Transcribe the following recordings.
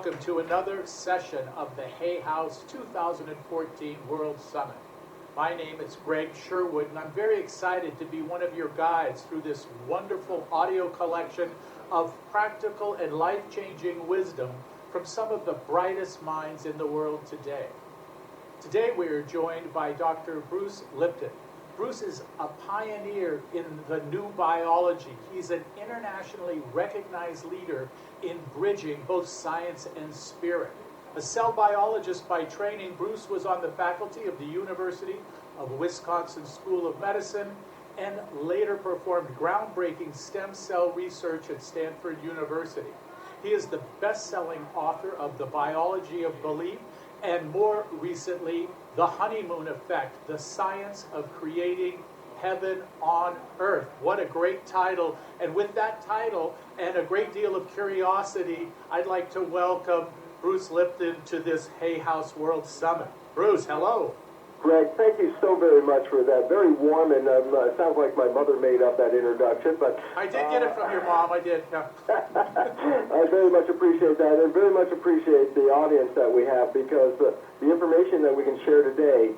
welcome to another session of the Hay House 2014 World Summit. My name is Greg Sherwood, and I'm very excited to be one of your guides through this wonderful audio collection of practical and life-changing wisdom from some of the brightest minds in the world today. Today we are joined by Dr. Bruce Lipton. Bruce is a pioneer in the new biology. He's an internationally recognized leader in bridging both science and spirit. A cell biologist by training, Bruce was on the faculty of the University of Wisconsin School of Medicine and later performed groundbreaking stem cell research at Stanford University. He is the best-selling author of The Biology of Belief and more recently, The Honeymoon Effect, the science of creating heaven on earth. What a great title. And with that title and a great deal of curiosity, I'd like to welcome Bruce Lipton to this Hay House World Summit. Bruce, hello. Greg, thank you so very much for that. Very warm, and it sounds like my mother made up that introduction. But I did get it from your mom. I did. Yeah. I very much appreciate that, and very much appreciate the audience that we have, because the information that we can share today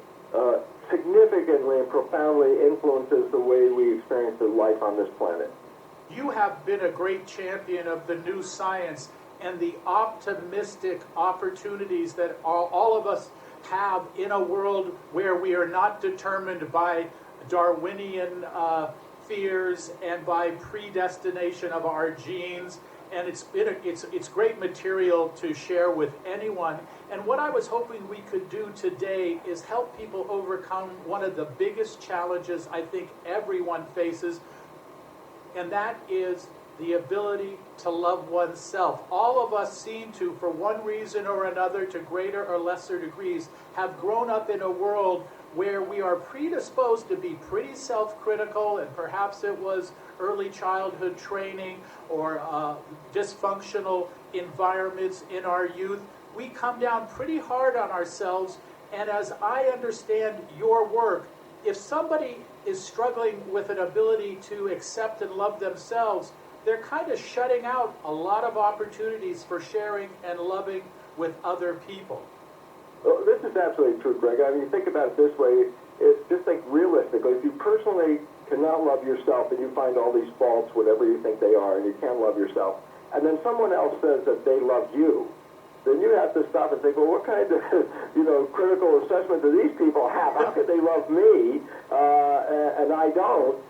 significantly and profoundly influences the way we experience the life on this planet. You have been a great champion of the new science and the optimistic opportunities that all of us have in a world where we are not determined by Darwinian fears and by predestination of our genes. And it's great material to share with anyone. And what I was hoping we could do today is help people overcome one of the biggest challenges I think everyone faces, and that is the ability to love oneself. All of us seem to, for one reason or another, to greater or lesser degrees, have grown up in a world where we are predisposed to be pretty self-critical, and perhaps it was early childhood training or dysfunctional environments in our youth. We come down pretty hard on ourselves, and as I understand your work, if somebody is struggling with an ability to accept and love themselves, they're kind of shutting out a lot of opportunities for sharing and loving with other people. Well, this is absolutely true, Greg. I mean, think about it this way. It's just like realistically, if you personally cannot love yourself and you find all these faults, whatever you think they are, and you can't love yourself, and then someone else says that they love you, then you have to stop and think, well, what kind of, critical assessment do these people have? How could they love me and I don't?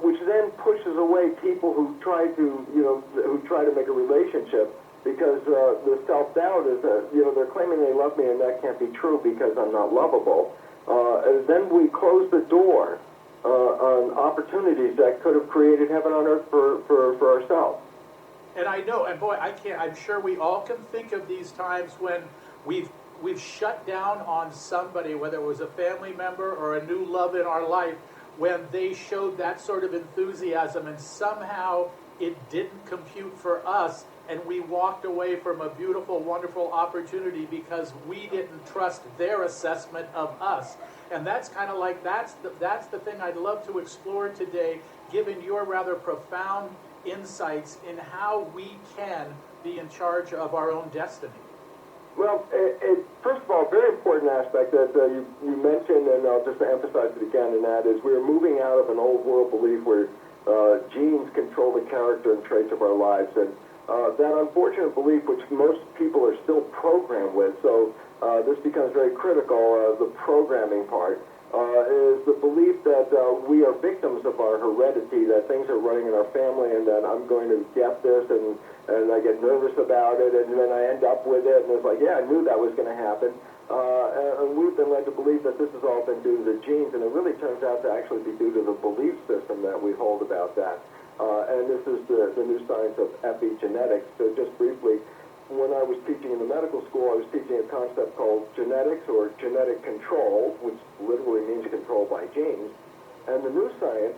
Which then pushes away people who try to make a relationship, because the self-doubt is that, they're claiming they love me, and that can't be true because I'm not lovable. And then we close the door on opportunities that could have created heaven on earth for ourselves. And I know, and boy, I'm sure we all can think of these times when we've shut down on somebody, whether it was a family member or a new love in our life, when they showed that sort of enthusiasm and somehow it didn't compute for us, and we walked away from a beautiful, wonderful opportunity because we didn't trust their assessment of us. And that's kind of like, that's the thing I'd love to explore today, given your rather profound insights in how we can be in charge of our own destiny. Well, first of all, a very important aspect that you mentioned, and I'll just emphasize it again, and that is we're moving out of an old world belief where genes control the character and traits of our lives, and that unfortunate belief, which most people are still programmed with, so this becomes very critical, the programming part, is the belief that we are victims of our heredity, that things are running in our family, and that I'm going to get this, and I get nervous about it, and then I end up with it, and it's like, yeah, I knew that was going to happen. And we've been led to believe that this has all been due to the genes, and it really turns out to actually be due to the belief system that we hold about that. And this is the new science of epigenetics. So just briefly, when I was teaching in the medical school, I was teaching a concept called genetics, or genetic control, which literally means control by genes. And the new science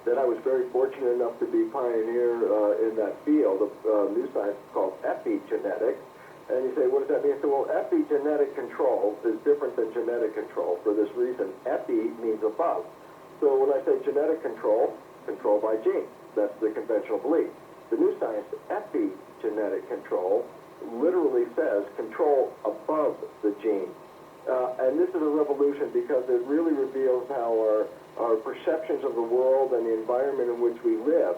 that I was very fortunate enough to be pioneer in that field of new science called epigenetics. And you say, what does that mean? So, well, epigenetic control is different than genetic control for this reason. Epi means above. So when I say genetic control, control by genes. That's the conventional belief. The new science, epigenetic control, literally says control above the gene. And this is a revolution because it really reveals how our perceptions of the world and the environment in which we live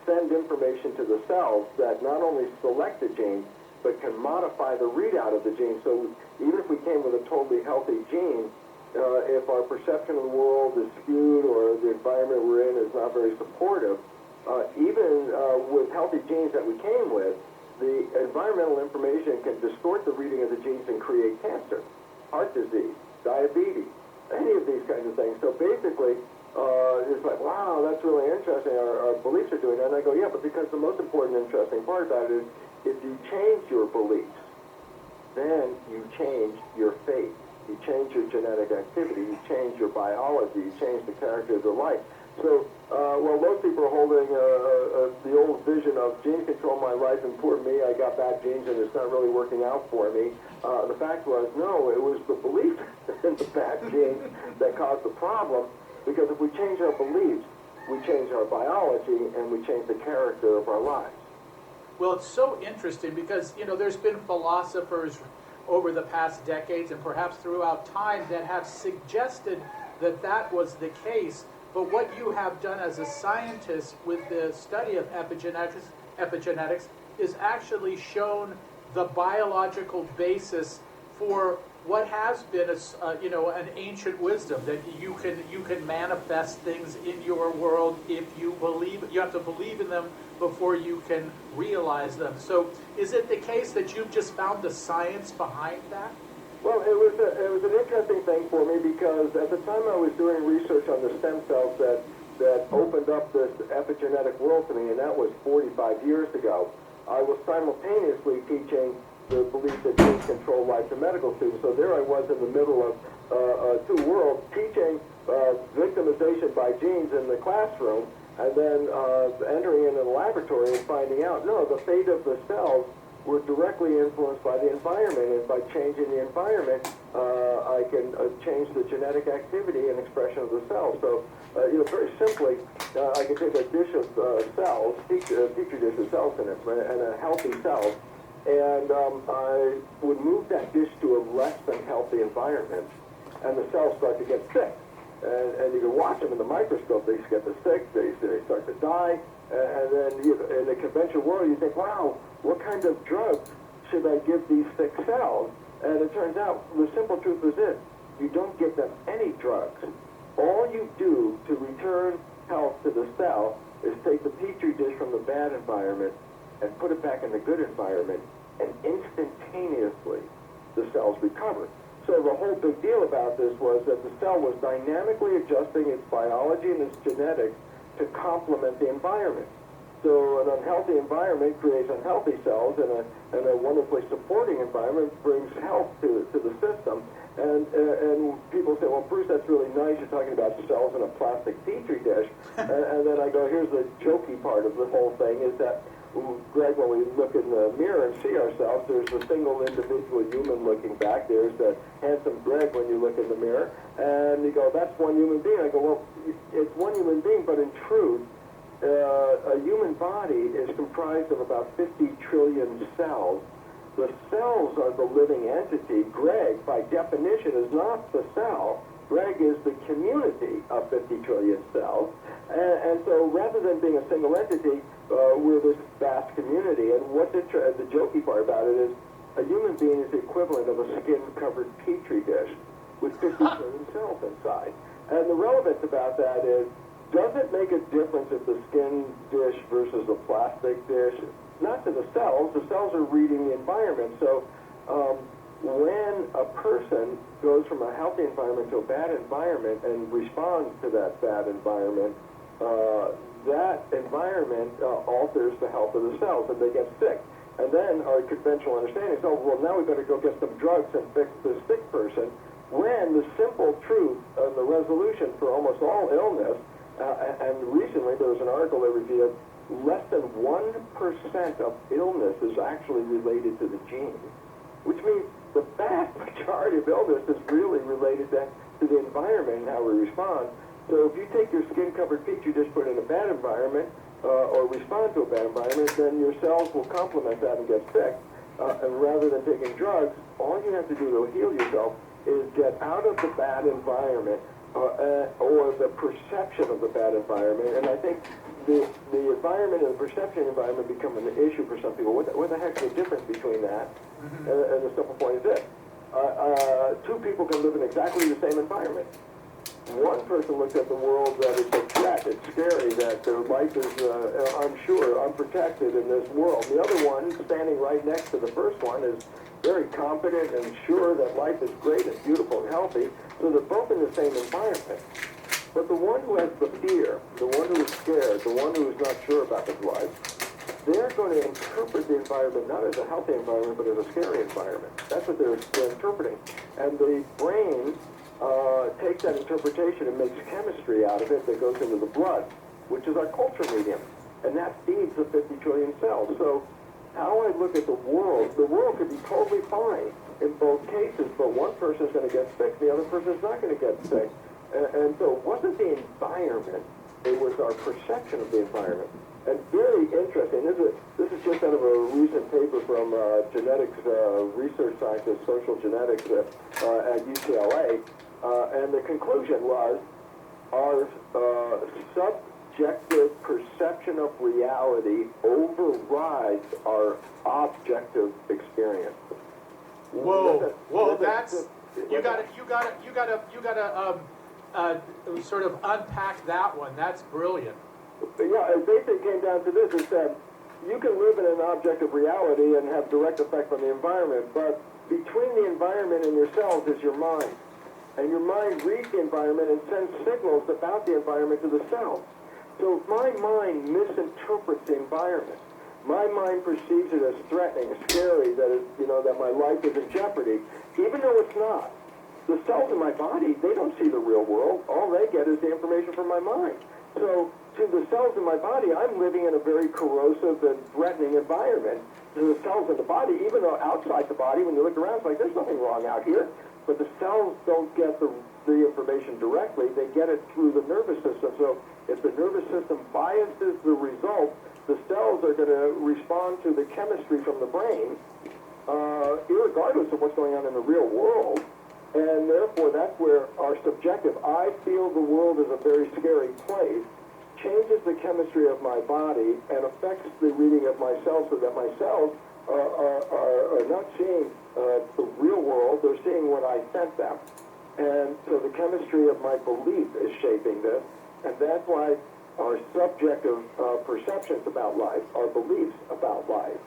send information to the cells that not only select the gene, but can modify the readout of the gene. So even if we came with a totally healthy gene, if our perception of the world is skewed or the environment we're in is not very supportive, even with healthy genes that we came with, the environmental information can distort the reading of the genes and create cancer, heart disease, diabetes, any of these kinds of things. So basically, it's like, wow, that's really interesting. Our beliefs are doing that. And I go, yeah, but because the most important, interesting part about it is if you change your beliefs, then you change your faith. You change your genetic activity. You change your biology. You change the character of your life. So while most people are holding the old vision of gene control my life and poor me, I got bad genes and it's not really working out for me, the fact was, no, it was the belief in the bad genes that caused the problem. Because if we change our beliefs, we change our biology and we change the character of our lives. Well, it's so interesting because, there's been philosophers over the past decades and perhaps throughout time that have suggested that that was the case. But what you have done as a scientist with the study of epigenetics is actually shown the biological basis for what has been an ancient wisdom, that you can manifest things in your world if you believe. You have to believe in them before you can realize them. So is it the case that you've just found the science behind that? Well, it was an interesting thing for me because at the time I was doing research on the stem cells that opened up this epigenetic world to me, and that was 45 years ago. I was simultaneously teaching the belief that genes control life to medical students. So there I was in the middle of two worlds, teaching victimization by genes in the classroom, and then entering into the laboratory and finding out, no, the fate of the cells were directly influenced by the environment, and by changing the environment, I can change the genetic activity and expression of the cells. So, very simply, I can take a dish of cells, petri dish of cells in it, and a healthy cell, and I would move that dish to a less than healthy environment, and the cells start to get sick. And you can watch them in the microscope. They get sick, they start to die, and then in the conventional world, you think, wow, what kind of drug should I give these sick cells? And it turns out the simple truth is this: you don't give them any drugs. All you do to return health to the cell is take the petri dish from the bad environment and put it back in the good environment, and instantaneously the cells recover. So the whole big deal about this was that the cell was dynamically adjusting its biology and its genetics to complement the environment. So an unhealthy environment creates unhealthy cells, and a wonderfully supporting environment brings health to the system. And people say, well, Bruce, that's really nice. You're talking about cells in a plastic petri dish. and then I go, here's the jokey part of the whole thing, is that, Greg, when we look in the mirror and see ourselves, there's a single individual human looking back. There's the handsome Greg when you look in the mirror. And you go, that's one human being. I go, well, it's one human being, but in truth, a human body is comprised of about 50 trillion cells. The cells are the living entity. Greg, by definition, is not the cell. Greg is the community of 50 trillion cells. And so rather than being a single entity, we're this vast community. And what's the jokey part about it is a human being is the equivalent of a skin-covered petri dish with 50 trillion cells inside. And the relevance about that is, does it make a difference if the skin dish versus a plastic dish? Not to the cells. The cells are reading the environment. So when a person goes from a healthy environment to a bad environment and responds to that bad environment, that environment alters the health of the cells, and they get sick. And then our conventional understanding is, oh, well, now we better go get some drugs and fix this sick person, when the simple truth of the resolution for almost all illness, and recently there was an article that revealed less than 1% of illness is actually related to the genes, which means the vast majority of illness is really related to the environment and how we respond. So if you take your skin-covered petri dish, put it in a bad environment, or respond to a bad environment, then your cells will complement that and get sick. and rather than taking drugs, all you have to do to heal yourself is get out of the bad environment or the perception of the bad environment. And I think the environment and the perception environment become an issue for some people. What the heck's the difference between that? And the simple point is this. Two people can live in exactly the same environment. One person looks at the world that it's a threat, it's scary, that their life is unsure, unprotected in this world. The other one, standing right next to the first one, is very confident and sure that life is great and beautiful and healthy. So they're both in the same environment. But the one who has the fear, the one who is scared, the one who is not sure about his life, they're going to interpret the environment not as a healthy environment, but as a scary environment. That's what they're interpreting. And the brain takes that interpretation and makes chemistry out of it that goes into the blood, which is our culture medium. And that feeds the 50 trillion cells. So how I look at the world could be totally fine in both cases, but one person is going to get sick, the other person is not going to get sick. And so it wasn't the environment, it was our perception of the environment. And very interesting, this is just out of a recent paper from genetics research scientist, social genetics at UCLA, and the conclusion was our subjective perception of reality overrides our objective experience. Whoa! You gotta sort of unpack that one. That's brilliant. Yeah, it basically came down to this. It said, you can live in an objective reality and have direct effect on the environment, but between the environment and yourselves is your mind. And your mind reads the environment and sends signals about the environment to the cells. So if my mind misinterprets the environment, my mind perceives it as threatening, scary, that my life is in jeopardy, even though it's not. The cells in my body, they don't see the real world. All they get is the information from my mind. So to the cells in my body, I'm living in a very corrosive and threatening environment. To the cells in the body, even though outside the body, when you look around, it's like, there's nothing wrong out here. But the cells don't get the information directly. They get it through the nervous system. So if the nervous system biases the result, the cells are going to respond to the chemistry from the brain, irregardless of what's going on in the real world. And therefore, that's where our subjective, I feel the world is a very scary place, changes the chemistry of my body and affects the reading of my cells so that my cells are not seeing the real world, they're seeing what I sent them. And so the chemistry of my belief is shaping this, and that's why our subjective perceptions about life, our beliefs about life,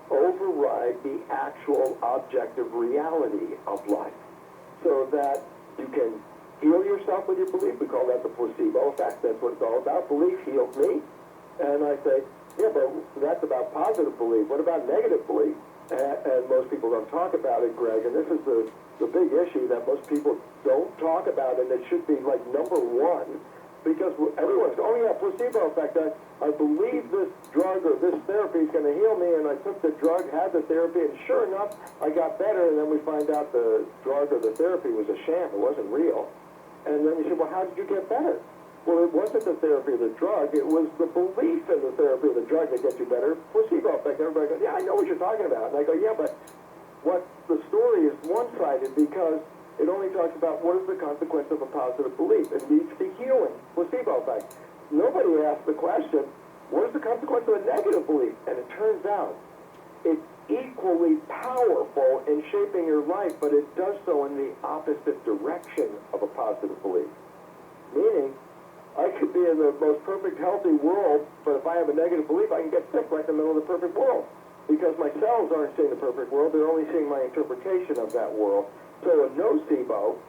override the actual objective reality of life. So that you can heal yourself with your belief. We call that the placebo effect. That's what it's all about. Belief heals me. And I say, yeah, but that's about positive belief. What about negative belief? And most people don't talk about it, Greg. And this is the big issue that most people don't talk about, and it should be like number one. Because everyone's, oh yeah, placebo effect. I believe this drug or this therapy is going to heal me, and I took the drug, had the therapy, and sure enough, I got better, and then we find out the drug or the therapy was a sham. It wasn't real. And then you say, well, how did you get better? Well, it wasn't the therapy or the drug. It was the belief in the therapy or the drug that gets you better. Placebo effect. Everybody goes, yeah, I know what you're talking about. And I go, yeah, but what the story is one-sided because it only talks about what is the consequence of a positive belief. It leads to healing. Placebo effect. Nobody asked the question, what is the consequence of a negative belief? And it turns out it's equally powerful in shaping your life, but it does so in the opposite direction of a positive belief. Meaning, I could be in the most perfect, healthy world, but if I have a negative belief, I can get sick right in the middle of the perfect world. Because my cells aren't seeing the perfect world, they're only seeing my interpretation of that world. So a nocebo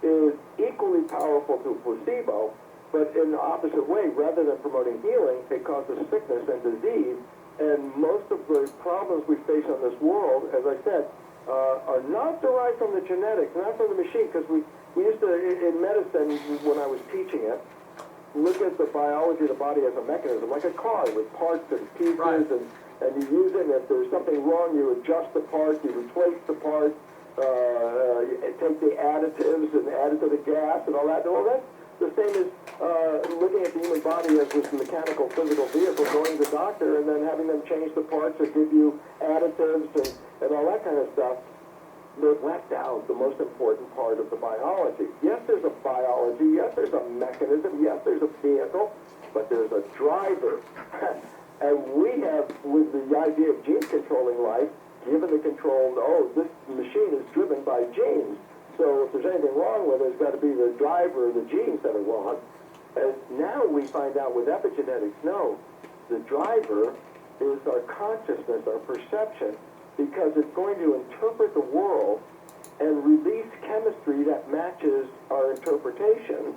is equally powerful to a placebo, but in the opposite way. Rather than promoting healing, it causes sickness and disease. And most of the problems we face on this world, as I said, are not derived from the genetics, not from the machine, because we used to, in medicine, when I was teaching it, look at the biology of the body as a mechanism, like a car with parts and pieces, Right. and you use it, and if there's something wrong, you adjust the part, you replace the part, you take the additives and add it to the gas and all that. Well, The same as looking at the human body as this mechanical physical vehicle, going to the doctor and then having them change the parts or give you additives and all that kind of stuff. They've left out the most important part of the biology. Yes, there's a biology. Yes, there's a mechanism. Yes, there's a vehicle. But there's a driver. And we have, with the idea of genes controlling life, given the control, oh, this machine is driven by genes. So if there's anything wrong with it, it's got to be the driver or the genes that are wrong. And now we find out with epigenetics, no, the driver is our consciousness, our perception, because it's going to interpret the world and release chemistry that matches our interpretation.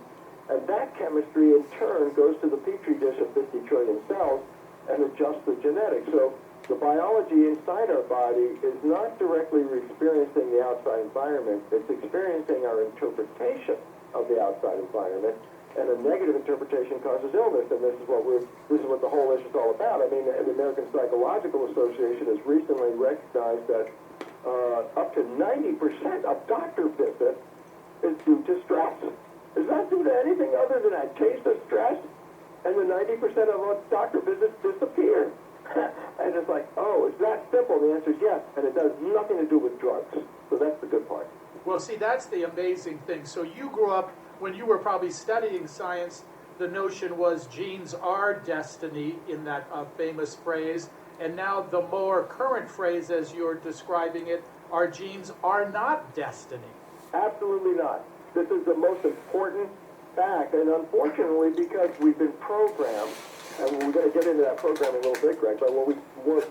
And that chemistry, in turn, goes to the petri dish of 50 trillion cells and adjusts the genetics. So the biology inside our body is not directly experiencing the outside environment. It's experiencing our interpretation of the outside environment. And a negative interpretation causes illness, and this is what the whole issue is all about. I mean, the American Psychological Association has recently recognized that up to 90% of doctor visits is due to stress. It's not due to anything other than a taste of stress, and the 90% of doctor visits disappear. And it's like, oh, it's that simple. The answer is yes, and it does nothing to do with drugs. So that's the good part. Well, see, that's the amazing thing. So you grew up, when you were probably studying science, the notion was genes are destiny in that famous phrase. And now the more current phrase, as you're describing it, our genes are not destiny. Absolutely not. This is the most important fact. And unfortunately, because we've been programmed, and we're going to get into that program in a little bit, Greg, but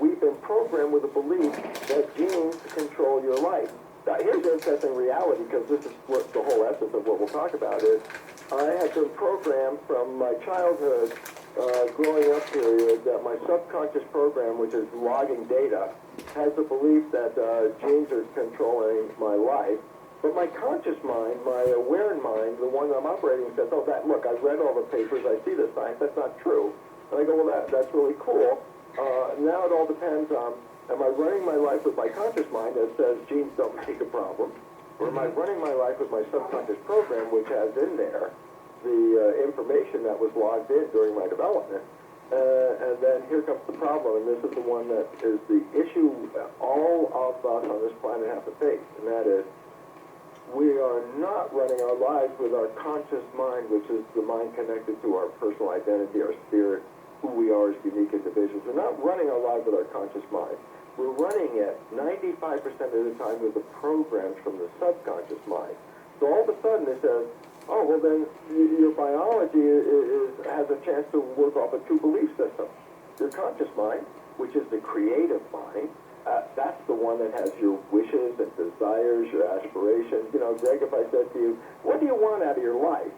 we've been programmed with the belief that genes control your life. Now, here's an interesting reality, because this is what the whole essence of what we'll talk about is. I had been programmed from my childhood, growing up period, that my subconscious program, which is logging data, has the belief that genes are controlling my life. But my conscious mind, my aware mind, the one I'm operating, says, oh, look, I've read all the papers, I see the science, that's not true. And I go, well, that's really cool. Now it all depends on, am I running my life with my conscious mind that says genes don't make a problem? Or am I running my life with my subconscious program, which has in there the information that was logged in during my development? And then here comes the problem, and this is the one that is the issue all of us on this planet have to face, and that is, we are not running our lives with our conscious mind, which is the mind connected to our personal identity, our spirit, who we are as unique individuals. We're not running our lives with our conscious mind. We're running it 95% of the time with the programs from the subconscious mind. So all of a sudden it says, oh, well then your biology has a chance to work off a two belief system. Your conscious mind, which is the creative mind, that's the one that has your wishes and desires, your aspirations. You know, Greg, if I said to you, what do you want out of your life?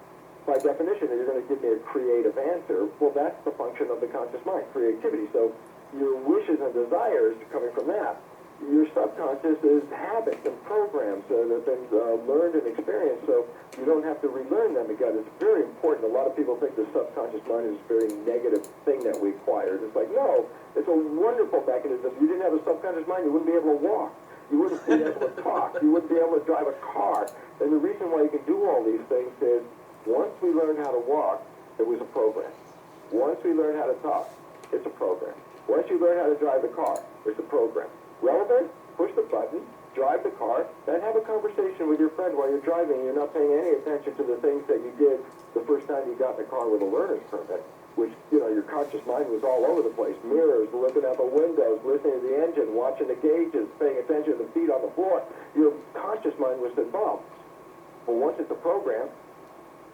By definition, you're going to give me a creative answer. Well, that's the function of the conscious mind, creativity. So your wishes and desires coming from that. Your subconscious is habits and programs that have been learned and experienced, so you don't have to relearn them again. It's very important. A lot of people think the subconscious mind is a very negative thing that we acquired. It's like, no, it's a wonderful mechanism. If you didn't have a subconscious mind, you wouldn't be able to walk. You wouldn't be able to talk. You wouldn't be able to drive a car. And the reason why you can do all these things is once we learned how to walk, it was a program. Once we learned how to talk, it's a program. Once you learn how to drive the car, it's a program. Relevant? Push the button, drive the car, then have a conversation with your friend while you're driving. You're not paying any attention to the things that you did the first time you got in the car with a learner's permit, which, you know, your conscious mind was all over the place. Mirrors, looking out the windows, listening to the engine, watching the gauges, paying attention to the feet on the floor. Your conscious mind was involved. But once it's a program,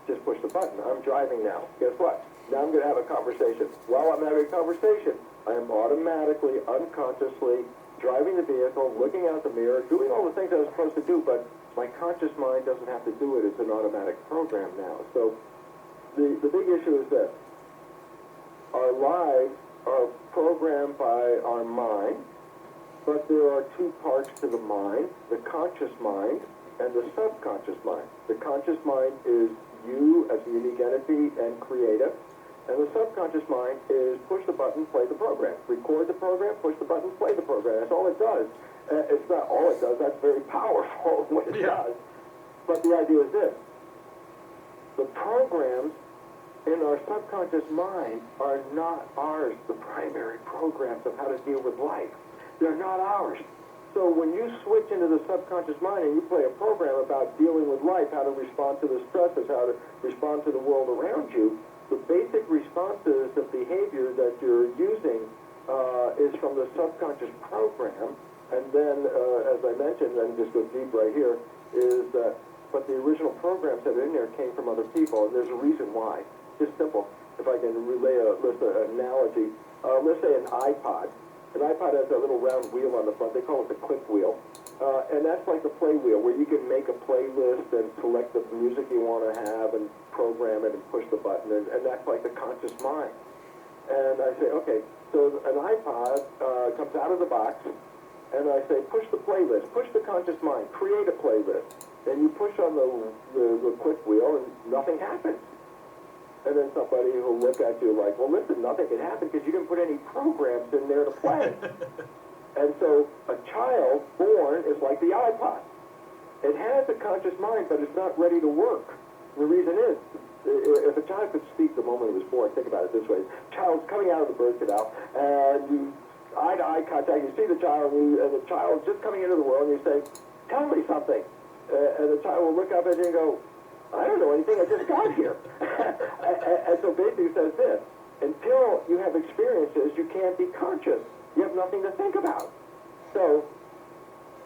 just push the button. I'm driving now. Guess what? Now I'm going to have a conversation. While I'm having a conversation, I am automatically, unconsciously driving the vehicle, looking out the mirror, doing all the things I was supposed to do, but my conscious mind doesn't have to do it. It's an automatic program now. So the big issue is this. Our lives are programmed by our mind, but there are two parts to the mind, the conscious mind and the subconscious mind. The conscious mind is you as a unique entity and creative. And the subconscious mind is push the button, play the program. Record the program, push the button, play the program. That's all it does. It's not all it does. That's very powerful what it does. But the idea is this. The programs in our subconscious mind are not ours, the primary programs of how to deal with life. They're not ours. So when you switch into the subconscious mind and you play a program about dealing with life, how to respond to the stresses, how to respond to the world around you, the basic responses of behavior that you're using is from the subconscious program. And then, as I mentioned, and just go deep right here, is that, but the original programs that are in there came from other people, and there's a reason why. Just simple. If I can relay an analogy, let's say an iPod. An iPod has a little round wheel on the front. They call it the click wheel. And that's like a play wheel where you can make a playlist and select the music you want to have and program it and push the button. And that's like the conscious mind. And I say, okay, so an iPod comes out of the box, and I say, push the playlist, push the conscious mind, create a playlist. And you push on the click wheel, and nothing happens. And then somebody will look at you like, well, listen, nothing can happen because you didn't put any programs in there to play. And so a child born is like the iPod. It has a conscious mind, but it's not ready to work. The reason is, if a child could speak the moment it was born, think about it this way. Child's coming out of the birth canal, and you eye-to-eye contact, you see the child, and the child's just coming into the world, and you say, tell me something. And the child will look up at you and go, I don't know anything, I just got here. And so basically it says this, until you have experiences, you can't be conscious. You have nothing to think about. So,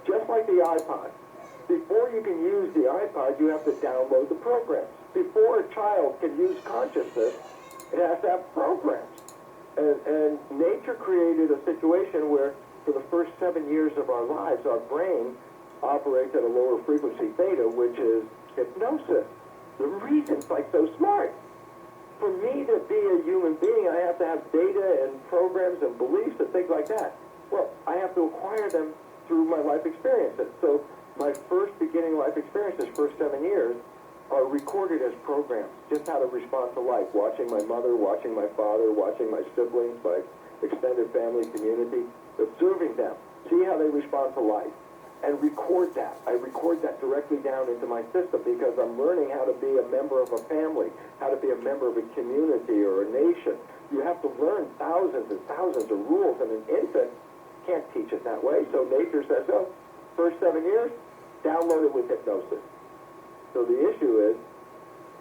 just like the iPod, before you can use the iPod, you have to download the programs. Before a child can use consciousness, it has to have programs. And nature created a situation where for the first 7 years of our lives, our brain operates at a lower frequency theta, which is hypnosis. The reason's like so smart. For me to be a human being, I have to have data and programs and beliefs and things like that. Well, I have to acquire them through my life experiences. So my first beginning life experiences, first 7 years, are recorded as programs, just how to respond to life, watching my mother, watching my father, watching my siblings, my extended family community, observing them, see how they respond to life, and record that. I record that directly down into my system because I'm learning how to be a member of a family, how to be a member of a community or a nation. You have to learn thousands and thousands of rules, and an infant can't teach it that way. So nature says, oh, first 7 years, download it with hypnosis. So the issue is,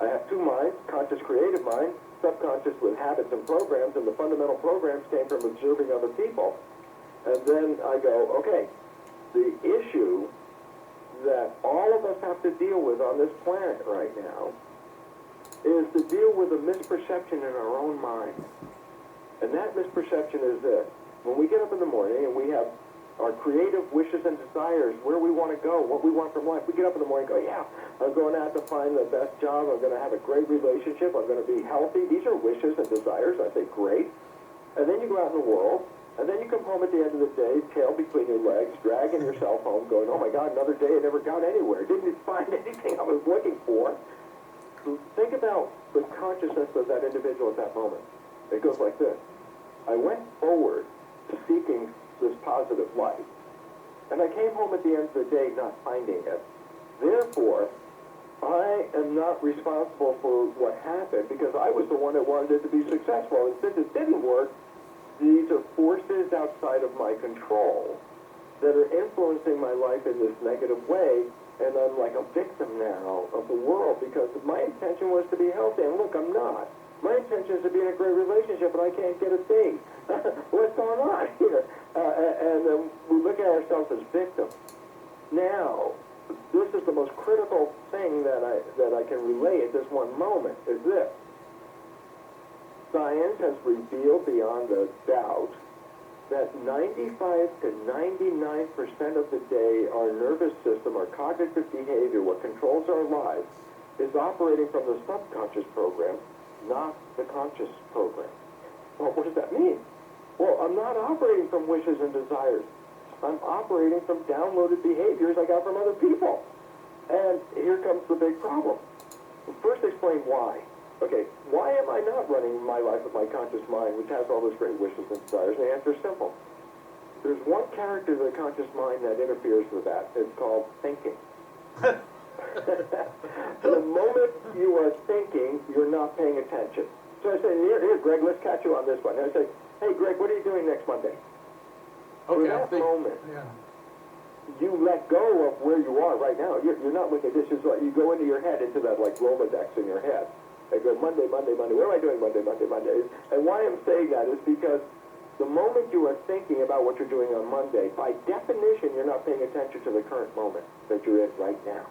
I have two minds, conscious creative mind, subconscious with habits and programs, and the fundamental programs came from observing other people. And then I go, okay, the issue that all of us have to deal with on this planet right now is to deal with a misperception in our own mind. And that misperception is this. When we get up in the morning and we have our creative wishes and desires, where we want to go, what we want from life, we get up in the morning and go, yeah, I'm going out to find the best job, I'm going to have a great relationship, I'm going to be healthy. These are wishes and desires. I say, great. And then you go out in the world, and then you come home at the end of the day, tail between your legs, dragging yourself home, going, oh my God, another day, I never got anywhere. Didn't find anything I was looking for. So think about the consciousness of that individual at that moment. It goes like this. I went forward seeking this positive life, and I came home at the end of the day not finding it. Therefore, I am not responsible for what happened because I was the one that wanted it to be successful. And since it didn't work, these are forces outside of my control that are influencing my life in this negative way, and I'm like a victim now of the world because my intention was to be healthy, and look, I'm not. My intention is to be in a great relationship, and I can't get a date. What's going on here? And we look at ourselves as victims. Now, this is the most critical thing that I can relay at this one moment, is this. Science has revealed beyond a doubt that 95 to 99% of the day, our nervous system, our cognitive behavior, what controls our lives, is operating from the subconscious program, not the conscious program. Well, what does that mean? Well, I'm not operating from wishes and desires. I'm operating from downloaded behaviors I got from other people. And here comes the big problem. First, explain why. Okay, why am I not running my life with my conscious mind, which has all those great wishes and desires? And the answer is simple. There's one character of the conscious mind that interferes with that. It's called thinking. The moment you are thinking, thinking, you're not paying attention. So I say, here, Greg, let's catch you on this one. And I say, hey, Greg, what are you doing next Monday? Okay, For that moment, yeah. you let go of where you are right now. You're not looking at this. It's like you go into your head, into that like Rolodex in your head. I go, Monday, Monday, Monday. What am I doing Monday, Monday, Monday? And why I'm saying that is because the moment you are thinking about what you're doing on Monday, by definition, you're not paying attention to the current moment that you're in right now.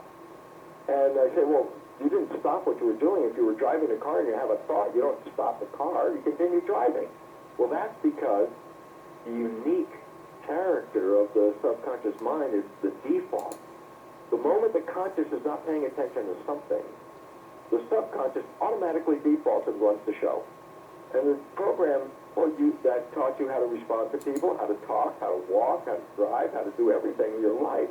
And I say, well, you didn't stop what you were doing. If you were driving a car and you have a thought, you don't stop the car. You continue driving. Well, that's because the unique character of the subconscious mind is the default. The moment the conscious is not paying attention to something, the subconscious automatically defaults and runs the show. And the program that taught you how to respond to people, how to talk, how to walk, how to drive, how to do everything in your life,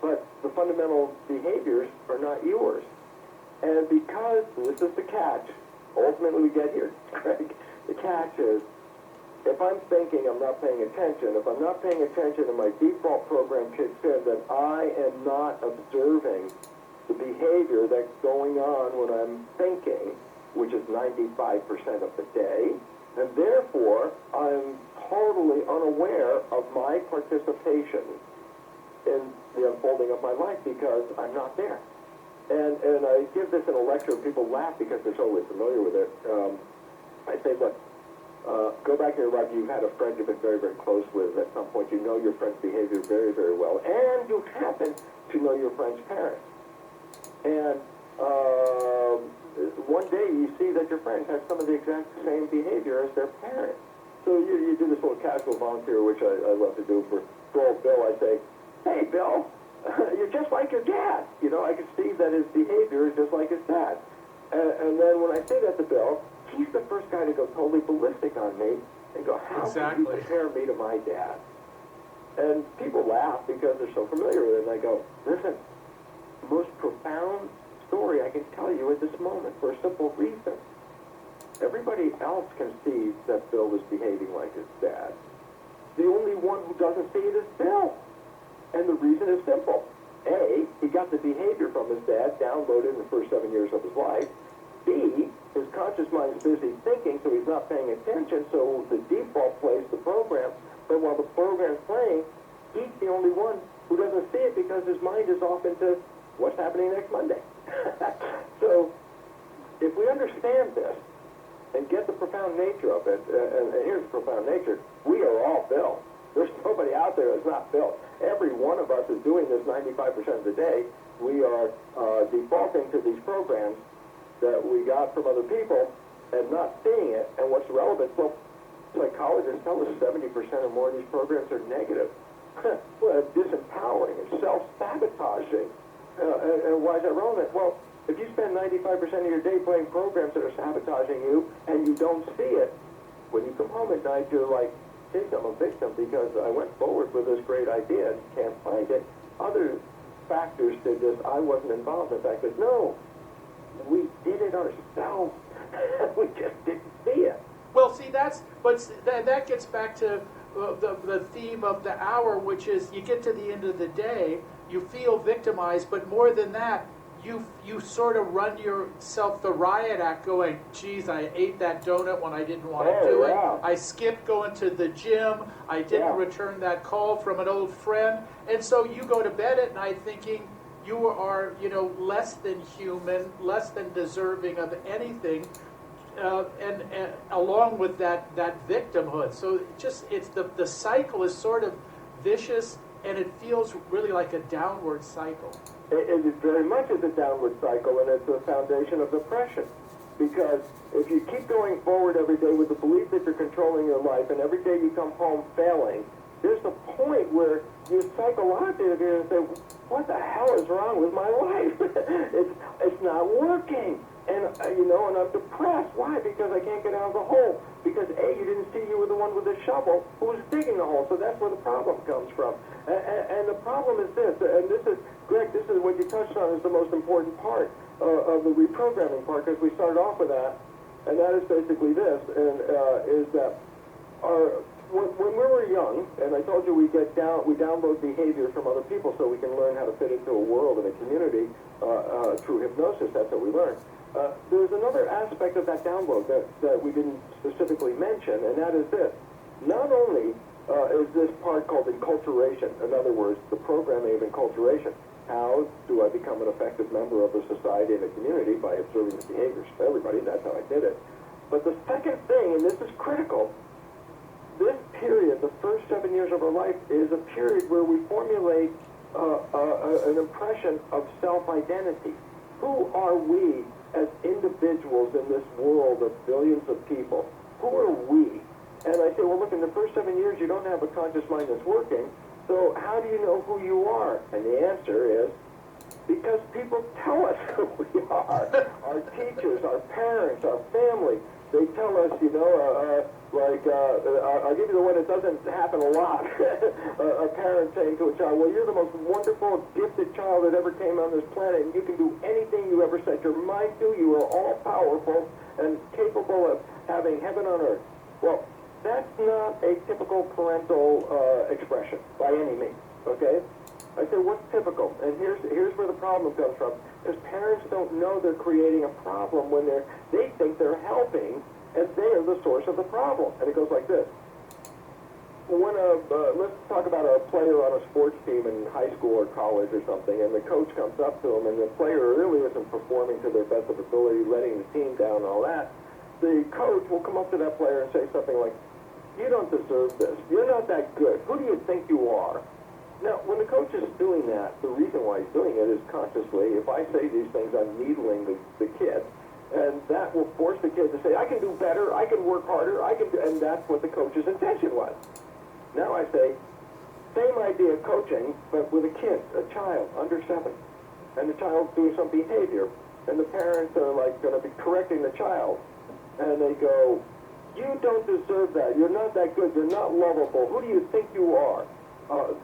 but the fundamental behaviors are not yours. And because, and this is the catch, ultimately we get here, Greg, the catch is, if I'm thinking I'm not paying attention, if I'm not paying attention and my default program kicks in, then I am not observing the behavior that's going on when I'm thinking, which is 95% of the day, and therefore I'm totally unaware of my participation in the unfolding of my life because I'm not there. And I give this in a lecture and people laugh because they're totally familiar with it. I say, look, go back in your life, you've had a friend you've been very, very close with. At some point, you know your friend's behavior very, very well, and you happen to know your friend's parents. And one day you see that your friend has some of the exact same behavior as their parent. So you do this little casual volunteer, which I love to do for old Bill. I say, hey, Bill, you're just like your dad. You know, I can see that his behavior is just like his dad. And then when I say that to Bill, he's the first guy to go totally ballistic on me and go, how can you compare me to my dad? And people laugh because they're so familiar with it. And I go, listen, the most profound story I can tell you at this moment for a simple reason. Everybody else can see that Bill was behaving like his dad. The only one who doesn't see it is Bill. And the reason is simple. A, he got the behavior from his dad downloaded in the first 7 years of his life. B, his conscious mind is busy thinking, so he's not paying attention, so the default plays the program. But while the program's playing, he's the only one who doesn't see it because his mind is off into what's happening next Monday. So if we understand this and get the profound nature of it, and here's the profound nature, we are all Bill. There's nobody out there that's not Bill. Every one of us is doing this 95% of the day. We are defaulting to these programs that we got from other people and not seeing it. And what's relevant, well, psychologists tell us 70% or more of these programs are negative. Well, disempowering and self-sabotaging. And why is that relevant? Well, if you spend 95% of your day playing programs that are sabotaging you and you don't see it, when you come home at night, you're like, geez, I'm a victim because I went forward with this great idea and can't find it. Other factors did this. I wasn't involved. In fact, no, we did it ourselves. We just didn't see it. Well, see, that gets back to the theme of the hour, which is you get to the end of the day, you feel victimized, but more than that, you sort of run yourself the riot act going, geez, I ate that donut when I didn't want to do it. I skipped going to the gym. I didn't return that call from an old friend. And so you go to bed at night thinking you are, less than human, less than deserving of anything. And along with that victimhood. So it's the cycle is sort of vicious, and it feels really like a downward cycle. It very much is a downward cycle, and it's the foundation of depression. Because if you keep going forward every day with the belief that you're controlling your life, and every day you come home failing, there's a point where you psychologically are going to say, what the hell is wrong with my life? It's not working. And, and I'm depressed. Why? Because I can't get out of the hole. Because, A, you didn't see you were the one with the shovel who was digging the hole. So that's where the problem comes from. And the problem is this, and this is, Greg, this is what you touched on is the most important part of the reprogramming part, because we started off with that, and that is basically this, and is that when we were young, and I told you we download behavior from other people so we can learn how to fit into a world and a community through hypnosis. That's what we learn. There's another aspect of that download that we didn't specifically mention, and that is this. Not only is this part called enculturation, in other words, the programming of enculturation. How do I become an effective member of a society and a community? By observing the behaviors of everybody. That's how I did it. But the second thing, and this is critical, this period, the first 7 years of our life, is a period where we formulate an impression of self-identity. Who are we as individuals in this world of billions of people? Who are we? And I say, well, look, in the first 7 years, you don't have a conscious mind that's working, so how do you know who you are? And the answer is, because people tell us who we are. Our teachers, our parents, our family, they tell us, I'll give you the one that doesn't happen a lot. A parent saying to a child, well, you're the most wonderful, gifted child that ever came on this planet, and you can do anything you ever set your mind to. You are all-powerful and capable of having heaven on earth. Well, that's not a typical parental expression by any means, okay? I say, what's typical? And here's where the problem comes from. Because parents don't know they're creating a problem when they think they're helping, and they are the source of the problem. And it goes like this. When let's talk about a player on a sports team in high school or college or something, and the coach comes up to him, and the player really isn't performing to their best of ability, letting the team down and all that. The coach will come up to that player and say something like, you don't deserve this. You're not that good. Who do you think you are? Now, when the coach is doing that, the reason why he's doing it is consciously. If I say these things, I'm needling the kid. And that will force the kid to say, I can do better, I can work harder, and that's what the coach's intention was. Now I say, same idea of coaching, but with a kid, a child, under 7. And the child's doing some behavior. And the parents are like going to be correcting the child. And they go, you don't deserve that. You're not that good. You're not lovable. Who do you think you are?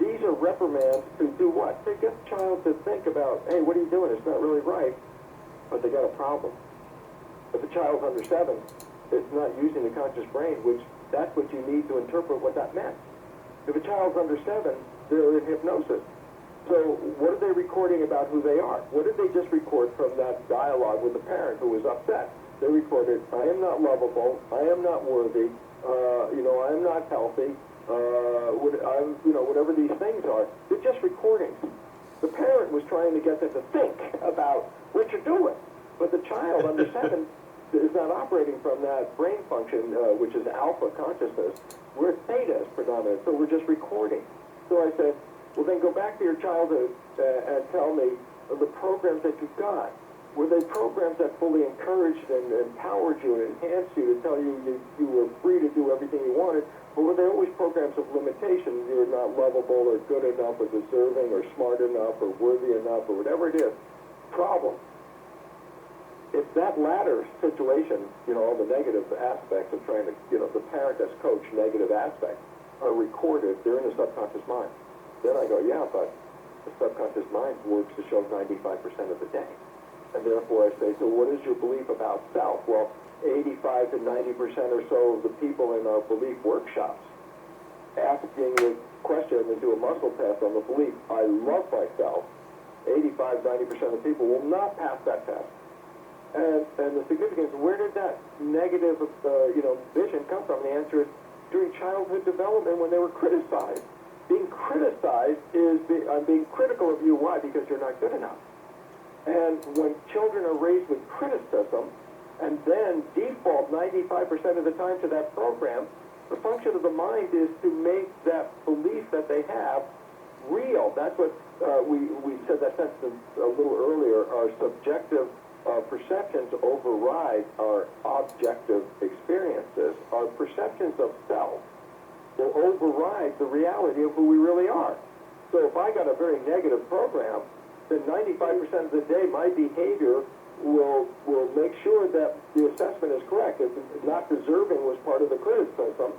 These are reprimands to do what? To get the child to think about, hey, what are you doing? It's not really right. But they got a problem. If the child's under 7, it's not using the conscious brain, which that's what you need to interpret what that meant. If a child's under 7, they're in hypnosis. So what are they recording about who they are? What did they just record from that dialogue with the parent who was upset? They recorded, I am not lovable, I am not worthy, I am not healthy, whatever these things are. They're just recordings. The parent was trying to get them to think about what you're doing. But the child under 7 is not operating from that brain function, which is alpha consciousness, where theta is predominant. So we're just recording. So I said, well, then go back to your childhood and tell me the programs that you got. Were they programs that fully encouraged and empowered you and enhanced you to tell you you were free to do everything you wanted? Or were they always programs of limitation? You're not lovable or good enough or deserving or smart enough or worthy enough or whatever it is. Problem. If that latter situation, all the negative aspects of trying to, the parent as coach, negative aspects, are recorded, they're in the subconscious mind. Then I go, yeah, but the subconscious mind works to show 95% of the day. And therefore I say, so what is your belief about self? Well, 85 to 90% or so of the people in our belief workshops asking the question and do a muscle test on the belief, I love myself, 85, 90% of people will not pass that test. And the significance, where did that negative, vision come from? The answer is during childhood development when they were criticized. Being criticized is, I'm being critical of you. Why? Because you're not good enough. And when children are raised with criticism and then default 95% of the time to that program, the function of the mind is to make that belief that they have real. That's what we said that sentence a little earlier. Our subjective perceptions override our objective experiences. Our perceptions of self will override the reality of who we really are. So if I got a very negative program, then 95% of the day my behavior will make sure that the assessment is correct. If not deserving was part of the criticism,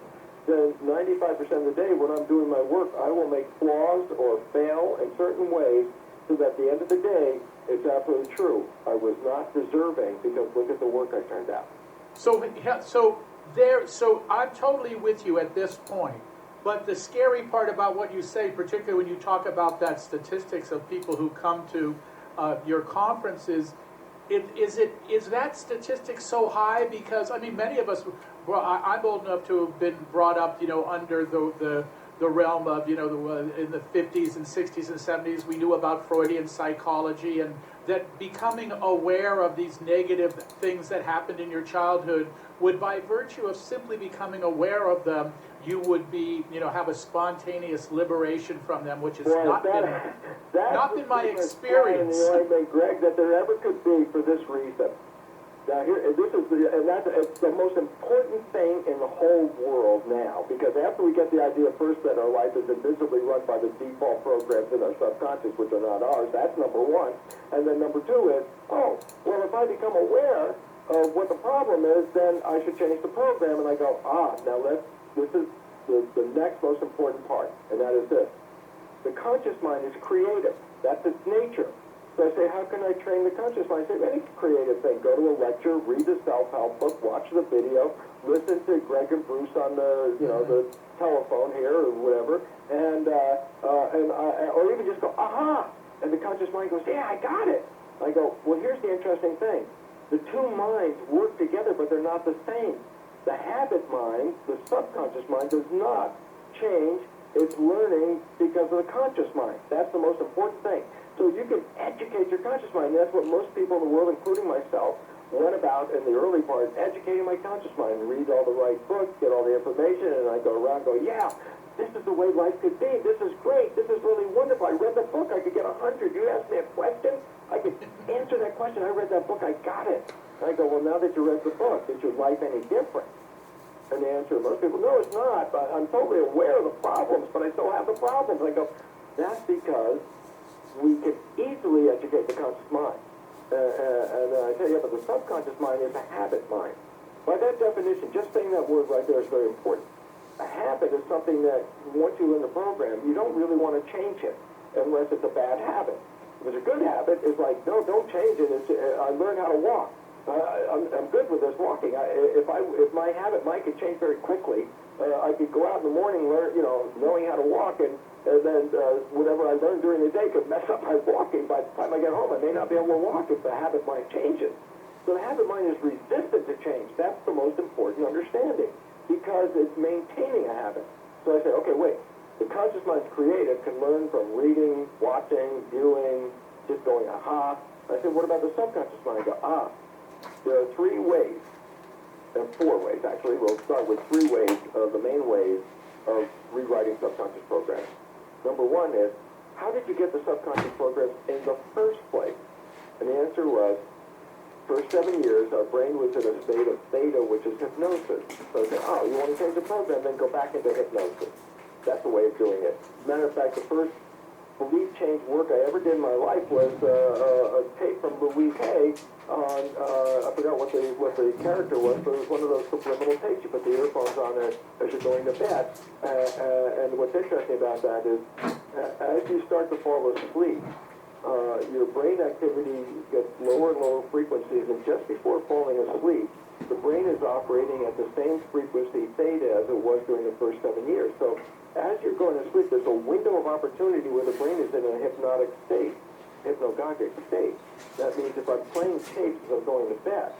then 95% of the day when I'm doing my work, I will make flaws or fail in certain ways so that at the end of the day, it's absolutely true. I was not deserving because look at the work I turned out. So I'm totally with you at this point. But the scary part about what you say, particularly when you talk about that statistics of people who come to your conferences, Is that statistic so high? Because I mean, many of us, well, I'm old enough to have been brought up, under the realm of, in the 50s and 60s and 70s, we knew about Freudian psychology, and that becoming aware of these negative things that happened in your childhood would, by virtue of simply becoming aware of them, you would be, have a spontaneous liberation from them, which has not been my experience. Greg, that there ever could be for this reason. Now it's the most important thing in the whole world now, because after we get the idea first that our life is invisibly run by the default programs in our subconscious, which are not ours, that's number one. And then number two is, if I become aware of what the problem is, then I should change the program. And I go, this is the next most important part, and that is this. The conscious mind is creative. That's its nature. So I say, how can I train the conscious mind? I say, any creative thing. Go to a lecture, read the self-help book, watch the video, listen to Greg and Bruce on the telephone here or whatever, or even just go, aha! And the conscious mind goes, yeah, I got it. I go, well, here's the interesting thing. The two minds work together, but they're not the same. The habit mind, the subconscious mind, does not change its learning because of the conscious mind. That's the most important thing. So you can educate your conscious mind. That's what most people in the world, including myself, went about in the early part, educating my conscious mind, read all the right books, get all the information, and I go around and go, yeah, this is the way life could be. This is great. This is really wonderful. I read the book. I could get 100. You asked me a question, I could answer that question. I read that book. I got it. And I go, well, now that you read the book, is your life any different? And the answer to most people, no, it's not. I'm totally aware of the problems, but I still have the problems. I go, that's because we can easily educate the conscious mind. And I tell you, but the subconscious mind is a habit mind. By that definition, just saying that word right there is very important. A habit is something that, once you learn the program, you don't really want to change it unless it's a bad habit. If it's a good habit, it's like, no, don't change it. I learned how to walk. I'm good with this walking. If my habit mind could change very quickly, I could go out in the morning, knowing how to walk, and then whatever I learned during the day could mess up my walking. By the time I get home, I may not be able to walk if the habit mind changes. So the habit mind is resistant to change. That's the most important understanding, because it's maintaining a habit. So I say, okay, wait. The conscious mind's creative, can learn from reading, watching, viewing, just going, aha. I said, what about the subconscious mind? I go, there are 3 ways, and 4 ways actually. We'll start with 3 ways, the main ways of rewriting subconscious programs. Number 1 is, how did you get the subconscious programs in the first place? And the answer was, first 7 years, our brain was in a state of theta, which is hypnosis. So I said, you want to change the program, then go back into hypnosis. That's the way of doing it. Matter of fact, the first belief change work I ever did in my life was a tape from Louise Hay on, I forgot what the character was, but it was one of those subliminal tapes. You put the earphones on it as you're going to bed. And what's interesting about that is, as you start to fall asleep, your brain activity gets lower and lower frequencies, and just before falling asleep, the brain is operating at the same frequency theta as it was during the first 7 years. So as you're going to sleep, there's a window of opportunity where the brain is in a hypnotic state, hypnagogic state. That means if I'm playing tapes as I'm going to bed,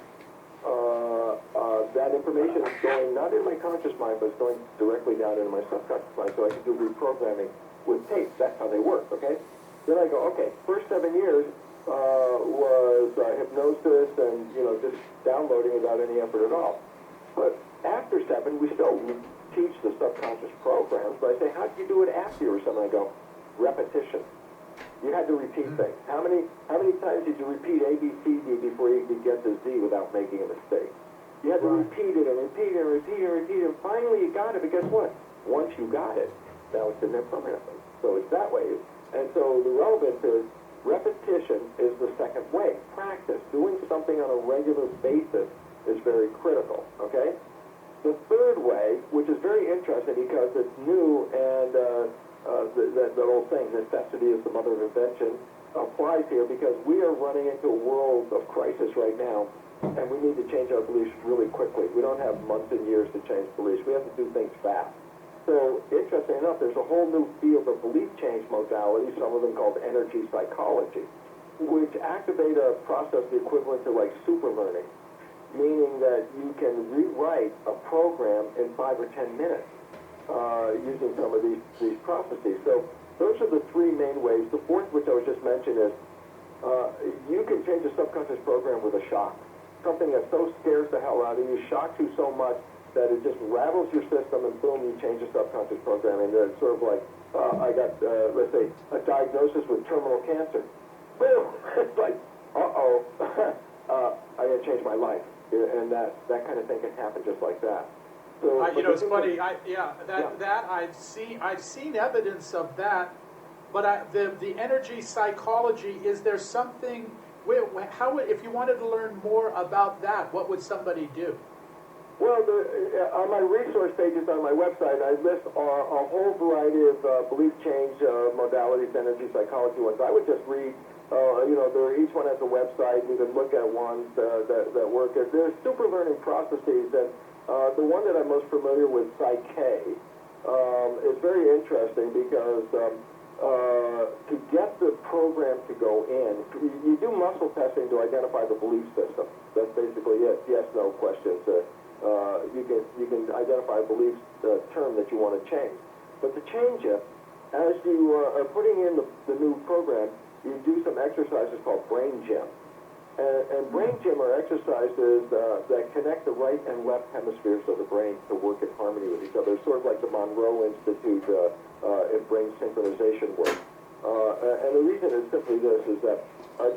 that information is going not in my conscious mind, but it's going directly down into my subconscious mind, so I can do reprogramming with tapes. That's how they work, okay? Then I go, okay, first 7 years was hypnosis and, just downloading without any effort at all. But after 7, we still teach the subconscious programs, but I say, how did you do it after you or something? I go, repetition. You had to repeat things. How many times did you repeat A, B, C, D before you could get to Z without making a mistake? You had to repeat it and repeat it and repeat it and repeat it, and finally you got it, because what? Once you got it, now it's in there permanently. So it's that way. And so the relevance is, repetition is the second way. Practice. Doing something on a regular basis is very critical, okay? The third way, which is very interesting because it's new, and that old saying, necessity is the mother of invention, applies here, because we are running into a world of crisis right now, and we need to change our beliefs really quickly. We don't have months and years to change beliefs. We have to do things fast. So, interesting enough, there's a whole new field of belief change modalities, some of them called energy psychology. which activate a process the equivalent to like super learning, meaning that you can rewrite a program in 5 or 10 minutes using some of these processes. So those are the three main ways. The fourth, which I was just mentioning, is you can change a subconscious program with a shock. Something that so scares the hell out of you, shocks you so much that it just rattles your system, and boom, you change the subconscious programming. It's sort of like, I got, let's say, a diagnosis with terminal cancer. Boom! It's like, uh-oh, I gotta change my life. And that kind of thing can happen just like that. So, you know, it's funny. I've seen evidence of that, but the energy psychology. Is there something? If you wanted to learn more about that, what would somebody do? Well, on my resource pages on my website, I list a whole variety of belief change modalities, energy psychology ones. I would just read. Each one has a website. You can look at ones that work. There's super learning processes, and the one that I'm most familiar with, Psyche, is very interesting because to get the program to go in, you do muscle testing to identify the belief system. That's basically it. Yes, no questions. You can identify a belief term that you want to change. But to change it, as you are putting in the new program, you do some exercises called brain gym. And brain gym are exercises that connect the right and left hemispheres of the brain to work in harmony with each other. It's sort of like the Monroe Institute in brain synchronization work. And the reason is simply this, is that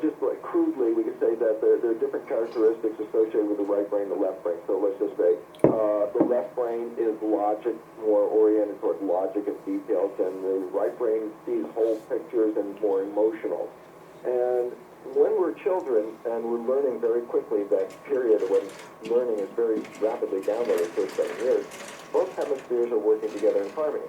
just like crudely, we could say that there are different characteristics associated with the right brain and the left brain. So let's just say the left brain is logic, more oriented toward logic and details, and the right brain sees whole pictures and more emotional. And when we're children and we're learning very quickly, that period when learning is very rapidly downloaded, for 7 years, both hemispheres are working together in harmony.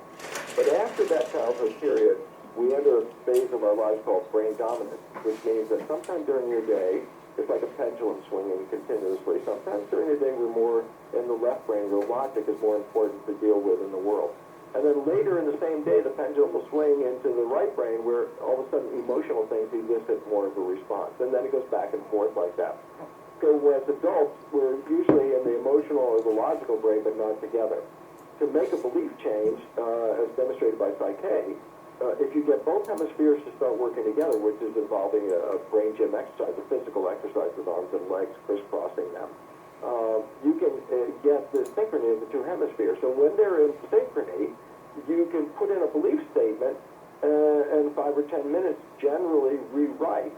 But after that childhood period, we enter a phase of our lives called brain dominance, which means that sometime during your day, it's like a pendulum swinging continuously. Sometimes during the day, we're more in the left brain, where logic is more important to deal with in the world. And then later in the same day, the pendulum will swing into the right brain, where all of a sudden emotional things elicit more of a response. And then it goes back and forth like that. So as adults, we're usually in the emotional or the logical brain, but not together. To make a belief change, as demonstrated by Psyche, if you get both hemispheres to start working together, which is involving a brain gym exercise, a physical exercise with arms and legs crisscrossing them, you can get the synchrony of the two hemispheres. So when they're in synchrony, you can put in a belief statement and 5 or 10 minutes generally rewrite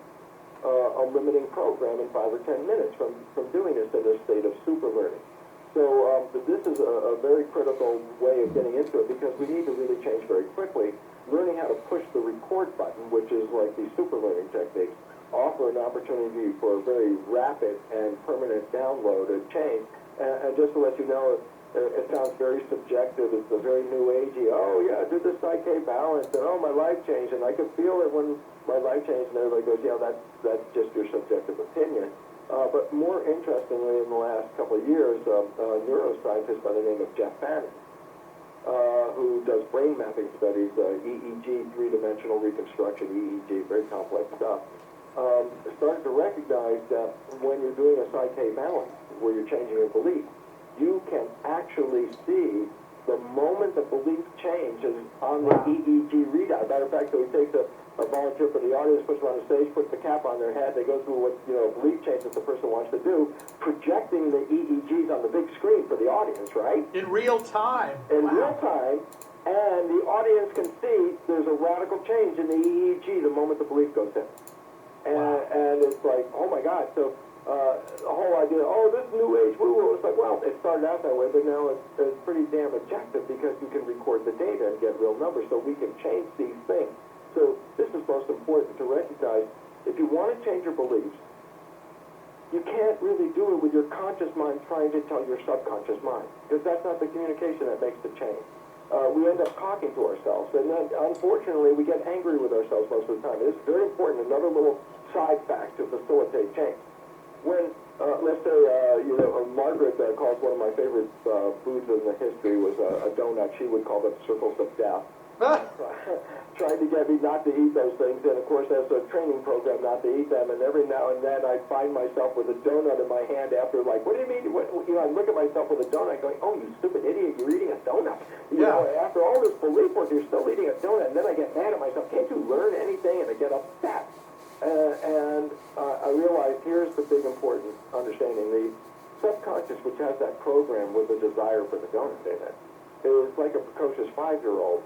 a limiting program in 5 or 10 minutes from doing this in a state of super learning. So this is a very critical way of getting into it, because we need to really change very quickly. Learning how to push the record button, which is like these super learning techniques, offer an opportunity for a very rapid and permanent download of change. And just to let you know, it sounds very subjective. It's a very new agey. Oh yeah, I did the Psyche balance, and oh, my life changed, and I could feel it when my life changed. And everybody goes, yeah, that's just your subjective opinion. But more interestingly, in the last couple of years, a neuroscientist by the name of Jeff Bannon, who does brain mapping studies, EEG, three-dimensional reconstruction, EEG, very complex stuff, started to recognize that when you're doing a Psyche balance, where you're changing your belief, you can actually see the moment the belief changes on the EEG readout. Matter of fact, so he takes a volunteer for the audience, puts them on the stage, puts the cap on their head, they go through what belief change that the person wants to do, projecting the EEGs on the big screen for the audience, right? In real time. In real time, and the audience can see there's a radical change in the EEG the moment the belief goes in. And it's like, oh my God. So the whole idea, this new age woo-woo, it's like, well, it started out that way, but now it's pretty damn objective, because you can record the data and get real numbers, so we can change these things. So this is most important to recognize. If you want to change your beliefs, you can't really do it with your conscious mind trying to tell your subconscious mind, because that's not the communication that makes the change. We end up talking to ourselves, and then unfortunately we get angry with ourselves most of the time. It's very important, another little side fact to facilitate change. When, let's say, Margaret calls one of my favorite foods in the history was a donut. She would call them circles of death. trying to get me not to eat those things, and of course there's a training program not to eat them, and every now and then I find myself with a donut in my hand after, like, what do you mean? I look at myself with a donut going, oh, you stupid idiot, you're eating a donut. You know, after all this belief work, you're still eating a donut, and then I get mad at myself, can't you learn anything? And I get upset. And I realize here's the big important understanding. The subconscious, which has that program with a desire for the donut in it, is like a precocious 5-year-old.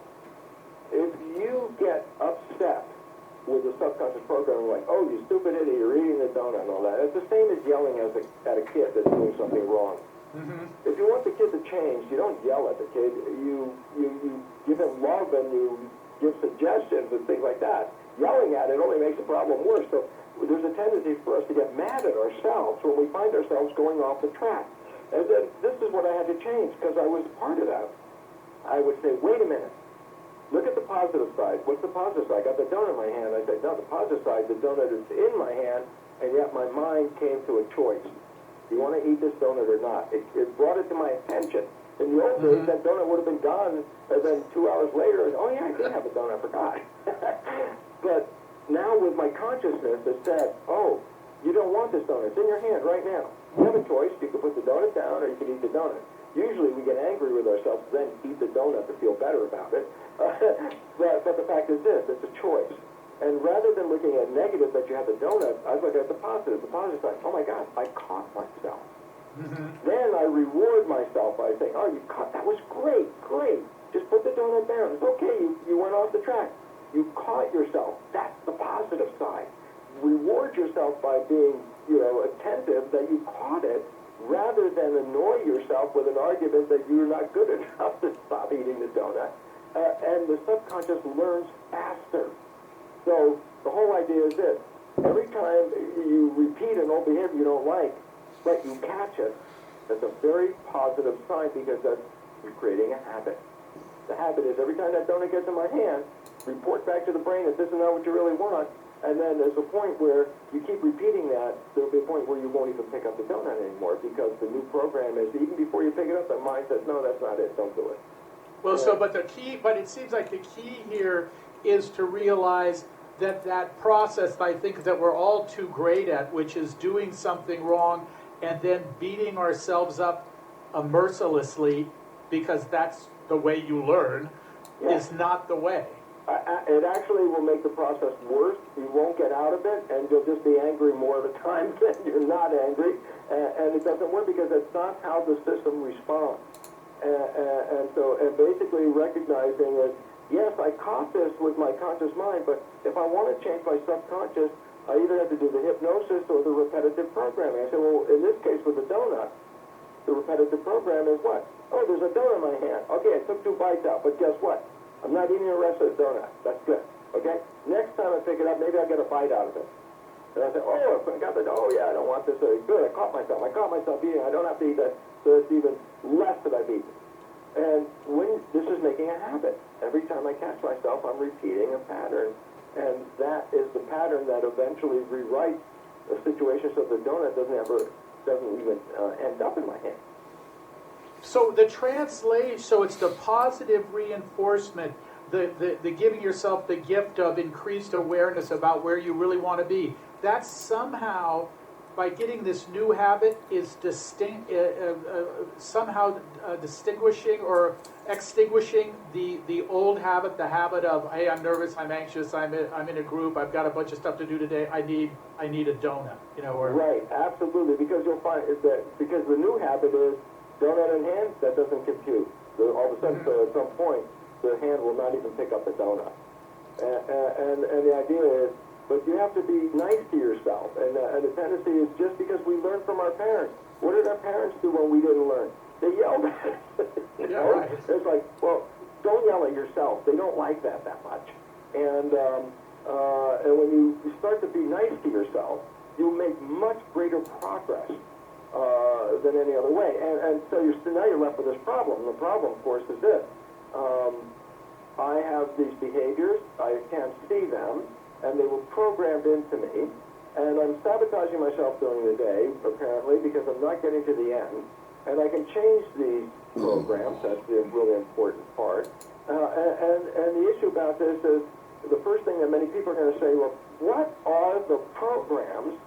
If you get upset with the subconscious programming, like, oh, you stupid idiot, you're eating the donut and all that, it's the same as yelling at a kid that's doing something wrong. Mm-hmm. If you want the kid to change, you don't yell at the kid. You give him love and you give suggestions and things like that. Yelling at it only makes the problem worse. So there's a tendency for us to get mad at ourselves when we find ourselves going off the track. And then this is what I had to change because I was part of that. I would say, wait a minute. Look at the positive side. What's the positive side? I got the donut in my hand. I said, no, the positive side, the donut is in my hand, and yet my mind came to a choice. Do you want to eat this donut or not? It brought it to my attention. In the old days, that donut would have been gone, and then 2 hours later, oh yeah, I did have a donut, I forgot. But now with my consciousness, it said, oh, you don't want this donut. It's in your hand right now. You have a choice. You can put the donut down, or you can eat the donut. Usually we get angry with ourselves, then eat the donut to feel better about it. But the fact is this, it's a choice. And rather than looking at negative that you have the donut, I look at the positive. The positive side, oh my God, I caught myself. Mm-hmm. Then I reward myself by saying, oh, you caught, that was great. Just put the donut down. It's okay, you went off the track. You caught yourself. That's the positive side. Reward yourself by being, attentive that you caught it, rather than annoy yourself with an argument that you're not good enough to stop eating the donut. And the subconscious learns faster. So the whole idea is this. Every time you repeat an old behavior you don't like, but you catch it, that's a very positive sign because you're creating a habit. The habit is every time that donut gets in my hand, report back to the brain that this is not what you really want. And then there's a point where you keep repeating that, there'll be a point where you won't even pick up the donut anymore because the new program is, even before you pick it up, the mind says, no, that's not it, don't do it. Well, but it seems like the key here is to realize that process, I think, that we're all too great at, which is doing something wrong and then beating ourselves up mercilessly because that's the way you learn, is not the way. It actually will make the process worse. You won't get out of it, and you'll just be angry more of the time than you're not angry. And it doesn't work because that's not how the system responds. And basically recognizing that, yes, I caught this with my conscious mind, but if I want to change my subconscious, I either have to do the hypnosis or the repetitive programming. I say, well, in this case with the donut, the repetitive program is what? Oh, there's a donut in my hand. Okay, I took 2 bites out, but guess what? I'm not eating the rest of the donut. That's good. Okay? Next time I pick it up, maybe I'll get a bite out of it. And I say, oh, I got I don't want this. Good, I caught myself eating. I don't have to eat that, so it's even less that I've eaten. And this is making a habit. Every time I catch myself, I'm repeating a pattern. And that is the pattern that eventually rewrites the situation so the donut doesn't even end up in my hand. So the translation, so it's the positive reinforcement, the giving yourself the gift of increased awareness about where you really want to be. That's somehow, by getting this new habit, is somehow distinguishing or extinguishing the old habit, the habit of, hey, I'm nervous, I'm anxious, I'm in a group, I've got a bunch of stuff to do today, I need a donut, or right, absolutely, because you'll find that because the new habit is donut in hand, that doesn't compute. All of a sudden, at some point, the hand will not even pick up the donut. And the idea is, but you have to be nice to yourself. And the tendency is just because we learn from our parents. What did our parents do when we didn't learn? They yelled at us. Right. It's like, well, don't yell at yourself. They don't like that much. And when you start to be nice to yourself, you'll make much greater progress than any other way. And so now you're left with this problem. The problem, of course, is this. I have these behaviors. I can't see them. And they were programmed into me. And I'm sabotaging myself during the day, apparently, because I'm not getting to the end. And I can change these programs. That's the really important part. And the issue about this is the first thing that many people are going to say, well, what are the programs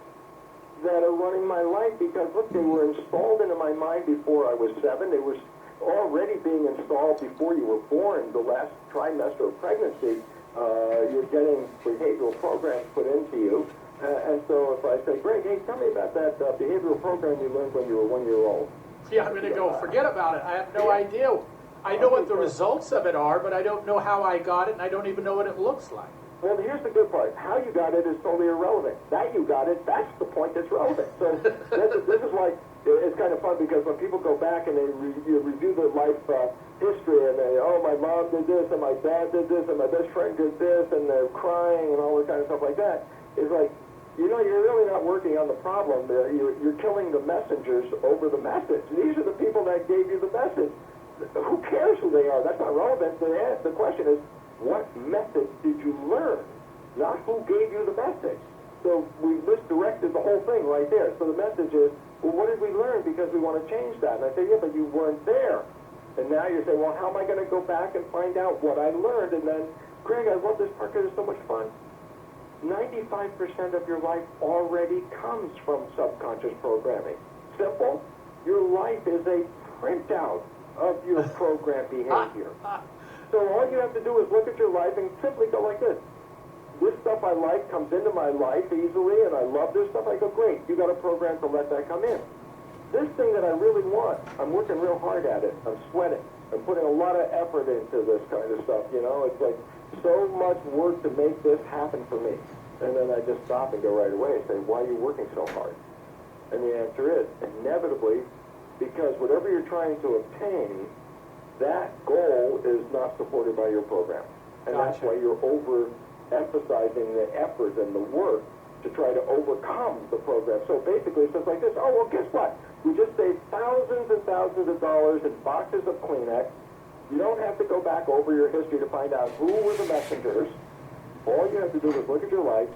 that are running my life? Because look, they were installed into my mind before I was 7. They were already being installed before you were born. The last trimester of pregnancy, you're getting behavioral programs put into you. And so if I say, Greg, hey, tell me about that behavioral program you learned when you were 1 year old. Yeah, I'm going to go, forget about it. I have no idea. I know what the results of it are, but I don't know how I got it, and I don't even know what it looks like. Well, here's the good part. How you got it is totally irrelevant. That you got it, that's the point that's relevant. So this is why it's kind of fun, because when people go back and they review their life history, and they, oh, my mom did this, and my dad did this, and my best friend did this, and they're crying and all this kind of stuff like that, it's like, you know, you're really not working on the problem. You're killing the messengers over the message. These are the people that gave you the message. Who cares who they are? That's not relevant. The question is, what method did you learn? Not who gave you the message. So we misdirected the whole thing right there. So the message is, well, what did we learn? Because we want to change that. And I say, yeah, but you weren't there. And now you're saying, well, how am I going to go back and find out what I learned? And then, Greg, I love this part because it's so much fun. 95% of your life already comes from subconscious programming. Simple. Your life is a printout of your program behavior. So all you have to do is look at your life and simply go like this. This stuff I like comes into my life easily, and I love this stuff. I go, great, you got a program to let that come in. This thing that I really want, I'm working real hard at it. I'm sweating. I'm putting a lot of effort into this kind of stuff, you know. It's like so much work to make this happen for me. And then I just stop and go right away and say, why are you working so hard? And the answer is, inevitably, because whatever you're trying to obtain, that goal is not supported by your program. And that's why you're overemphasizing the effort and the work to try to overcome the program. So basically, it's just like this. Oh, well, guess what? We just saved thousands and thousands of dollars in boxes of Kleenex. You don't have to go back over your history to find out who were the messengers. All you have to do is look at your life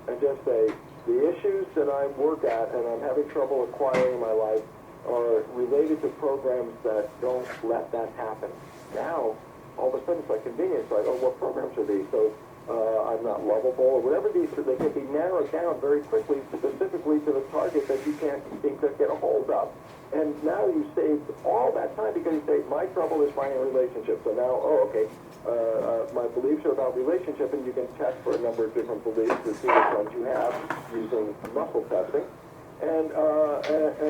and just say, the issues that I work at and I'm having trouble acquiring in my life are related to programs that don't let that happen. Now, all of a sudden it's like convenience, like, oh, what programs are these? So I'm not lovable, or whatever these are, they can be narrowed down very quickly, specifically to the target that you can't seem to get a hold of. And now you saved all that time because you say, my trouble is finding a relationship. So now, oh, okay, my beliefs are about relationship, and you can test for a number of different beliefs to see which ones you have using muscle testing. And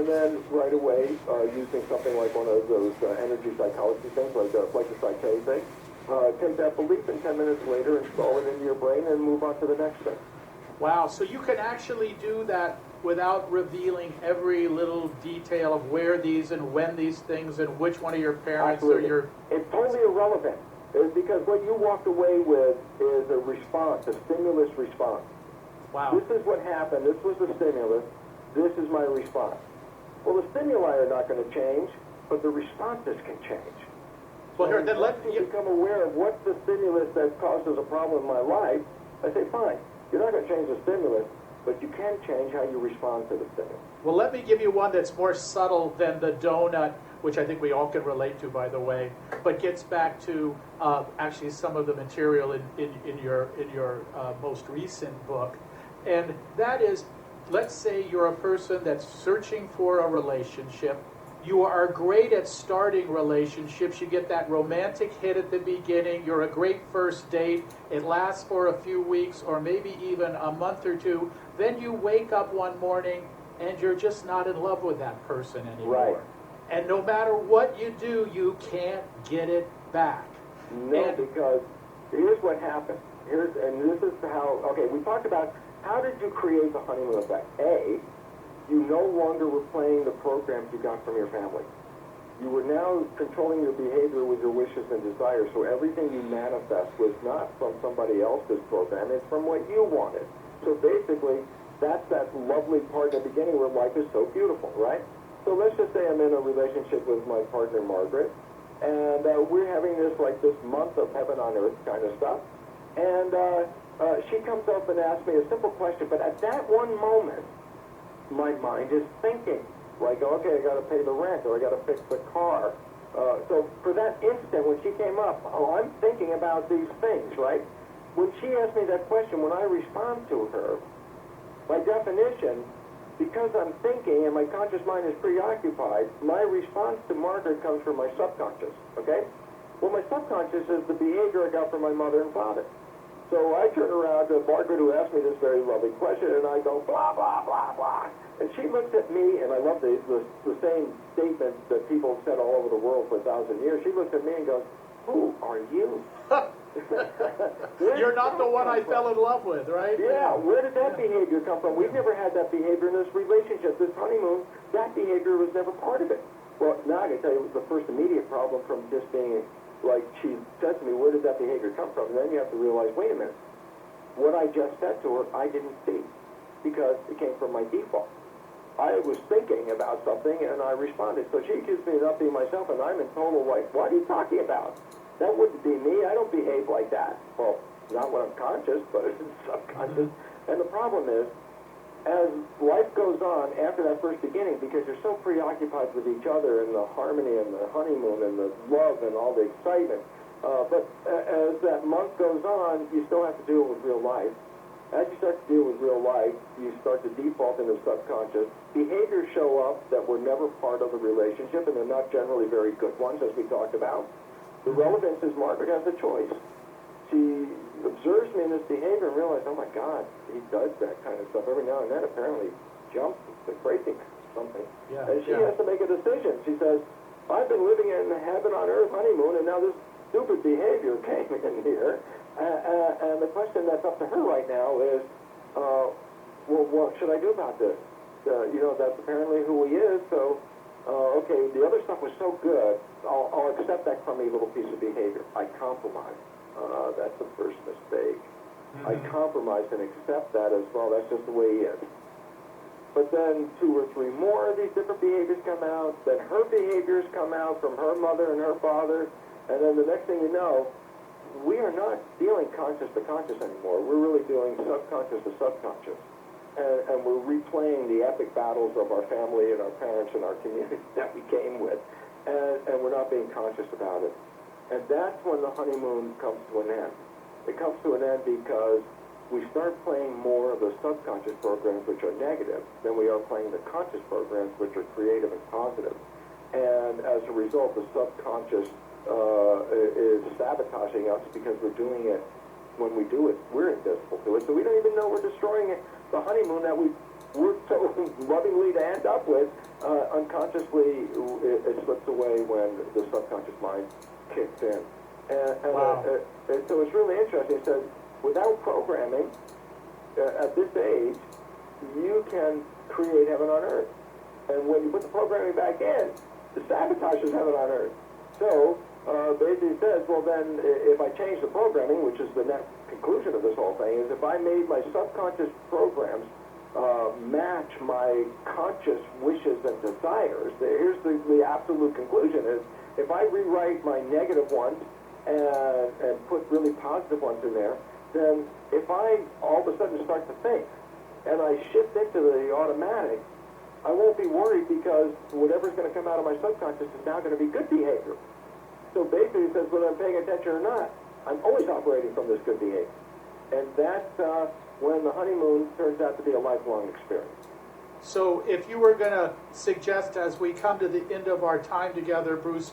then right away, using something like one of those energy psychology things, like the psyche thing, take that belief and 10 minutes later install it into your brain and move on to the next thing. Wow, so you can actually do that without revealing every little detail of where these and when these things and which one of your parents Absolutely. or your... It's totally irrelevant. It's because what you walked away with is a response, a stimulus response. Wow. This is what happened. This was the stimulus. This is my response. Well, the stimuli are not going to change, but the responses can change. Well, here, then let you become aware of what's the stimulus that causes a problem in my life. I say, fine, you're not going to change the stimulus, but you can change how you respond to the stimulus. Well, let me give you one that's more subtle than the donut, which I think we all can relate to, by the way, but gets back to actually some of the material in your most recent book. And that is, let's say you're a person that's searching for a relationship. You are great at starting relationships. You get that romantic hit at the beginning. You're a great first date. It lasts for a few weeks or maybe even a month or two. Then you wake up one morning and you're just not in love with that person anymore. Right. And no matter what you do, you can't get it back. No, because here's what happened. And this is how, okay, we talked about how did you create the honeymoon effect? A, you no longer were playing the programs you got from your family. You were now controlling your behavior with your wishes and desires, so everything you manifest was not from somebody else's program, it's from what you wanted. So basically, that's that lovely part at the beginning where life is so beautiful, right? So let's just say I'm in a relationship with my partner, Margaret, and we're having this month of heaven on earth kind of stuff, and she comes up and asks me a simple question, but at that one moment, my mind is thinking, like, okay, I got to pay the rent, or I got to fix the car, So for that instant, when she came up, oh, I'm thinking about these things, right? When she asked me that question, when I respond to her, by definition, because I'm thinking and my conscious mind is preoccupied, my response to Margaret comes from my subconscious, okay? Well, my subconscious is the behavior I got from my mother and father. So I turn around to Margaret, who asked me this very lovely question, and I go, blah, blah, blah, blah. And she looks at me, and I love the same statement that people have said all over the world for 1,000 years. She looks at me and goes, who are you? You're not the one I fell in love with, right? Yeah, where did that behavior come from? We've never had that behavior in this relationship, this honeymoon. That behavior was never part of it. Well, now I can tell you the first immediate problem from just being, like she said to me, where did that behavior come from? And then you have to realize, wait a minute, what I just said to her, I didn't see, because it came from my default. I was thinking about something and I responded. So she accused me of not being myself, and I'm in total like, what are you talking about? That wouldn't be me. I don't behave like that. Well, not when I'm conscious, but it's subconscious. And the problem is, as life goes on after that first beginning, because you're so preoccupied with each other and the harmony and the honeymoon and the love and all the excitement, but as that month goes on, you still have to deal with real life. As you start to deal with real life, you start to default into subconscious. Behaviors show up that were never part of the relationship, and they're not generally very good ones, as we talked about. The relevance is Margaret has a choice. She observes me in this behavior and realizes, oh my God, he does that kind of stuff every now and then. Apparently, jumps the breaking something. Yeah, and she has to make a decision. She says, I've been living in the heaven on earth honeymoon, and now this stupid behavior came in here. And the question that's up to her right now is, well, what should I do about this? That's apparently who he is, so, okay, the other stuff was so good, I'll accept that crummy little piece of behavior. I compromise. That's the first mistake. I compromise and accept that as well. That's just the way he is. But then 2 or 3 more of these different behaviors come out. Then her behaviors come out from her mother and her father. And then the next thing you know, we are not dealing conscious to conscious anymore. We're really doing subconscious to subconscious. And we're replaying the epic battles of our family and our parents and our community that we came with. And we're not being conscious about it. And that's when the honeymoon comes to an end. It comes to an end because we start playing more of the subconscious programs, which are negative, than we are playing the conscious programs, which are creative and positive. And as a result, the subconscious is sabotaging us because we're doing it. When we do it, we're invisible to it, so we don't even know we're destroying it. The honeymoon that we worked so lovingly to end up with, unconsciously, it slips away when the subconscious mind kicks in. Wow. And so it's really interesting. It says, without programming, at this age, you can create heaven on earth. And when you put the programming back in, the sabotage is heaven on earth. So, basically says, well then, if I change the programming, which is the net conclusion of this whole thing, is if I made my subconscious programs match my conscious wishes and desires, here's the absolute conclusion is, if I rewrite my negative ones and put really positive ones in there, then if I all of a sudden start to think, and I shift into the automatic, I won't be worried because whatever's going to come out of my subconscious is now going to be good behavior. So basically it says whether I'm paying attention or not, I'm always operating from this good behavior. And that's when the honeymoon turns out to be a lifelong experience. So if you were going to suggest, as we come to the end of our time together, Bruce,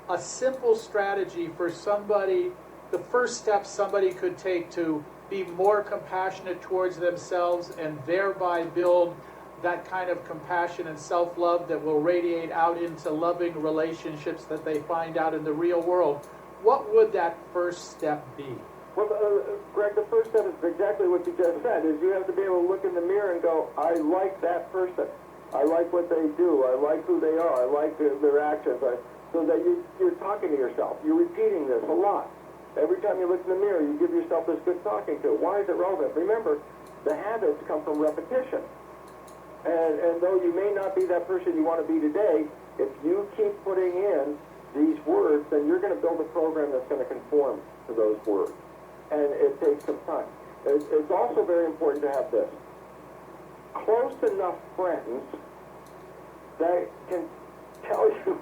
a simple strategy for somebody, the first step somebody could take to be more compassionate towards themselves and thereby build that kind of compassion and self-love that will radiate out into loving relationships that they find out in the real world, what would that first step be? Well, Greg, the first step is exactly what you just said, is you have to be able to look in the mirror and go, I like that person. I like what they do. I like who they are. I like their actions. So that you're talking to yourself. You're repeating this a lot. Every time you look in the mirror, you give yourself this good talking to. Why is it relevant? Remember, the habits come from repetition. And though you may not be that person you want to be today, if you keep putting in these words, then you're going to build a program that's going to conform to those words. And it takes some time. It's also very important to have this. Close enough friends that can tell you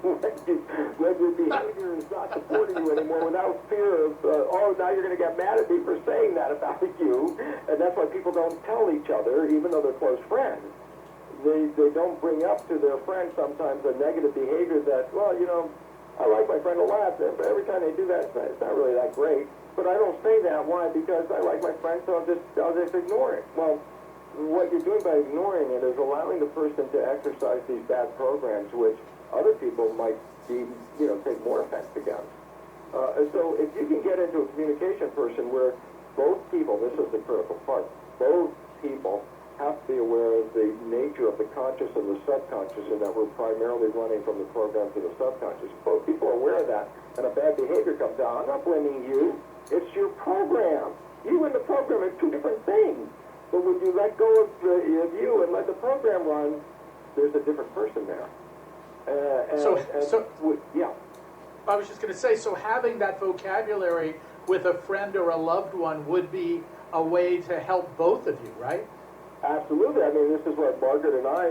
when your behavior is not supporting you anymore without fear of, oh, now you're going to get mad at me for saying that about you. And that's why people don't tell each other, even though they're close friends. They don't bring up to their friend sometimes a negative behavior that, well, you know, I like my friend a lot, but every time they do that, it's not really that great. But I don't say that. Why? Because I like my friend, so I'll just ignore it. Well, what you're doing by ignoring it is allowing the person to exercise these bad programs, which other people might be, you know, take more offense against. And so if you can get into a communication person where both people, this is the critical part, both people have to be aware of the nature of the conscious and the subconscious, and that we're primarily running from the program to the subconscious. Both people are aware of that, and a bad behavior comes out. I'm not blaming you. It's your program. You and the program are two different things. But when you let go of you and let the program run, there's a different person there. Yeah. I was just going to say, so having that vocabulary with a friend or a loved one would be a way to help both of you, right? Absolutely. I mean, this is what Margaret and I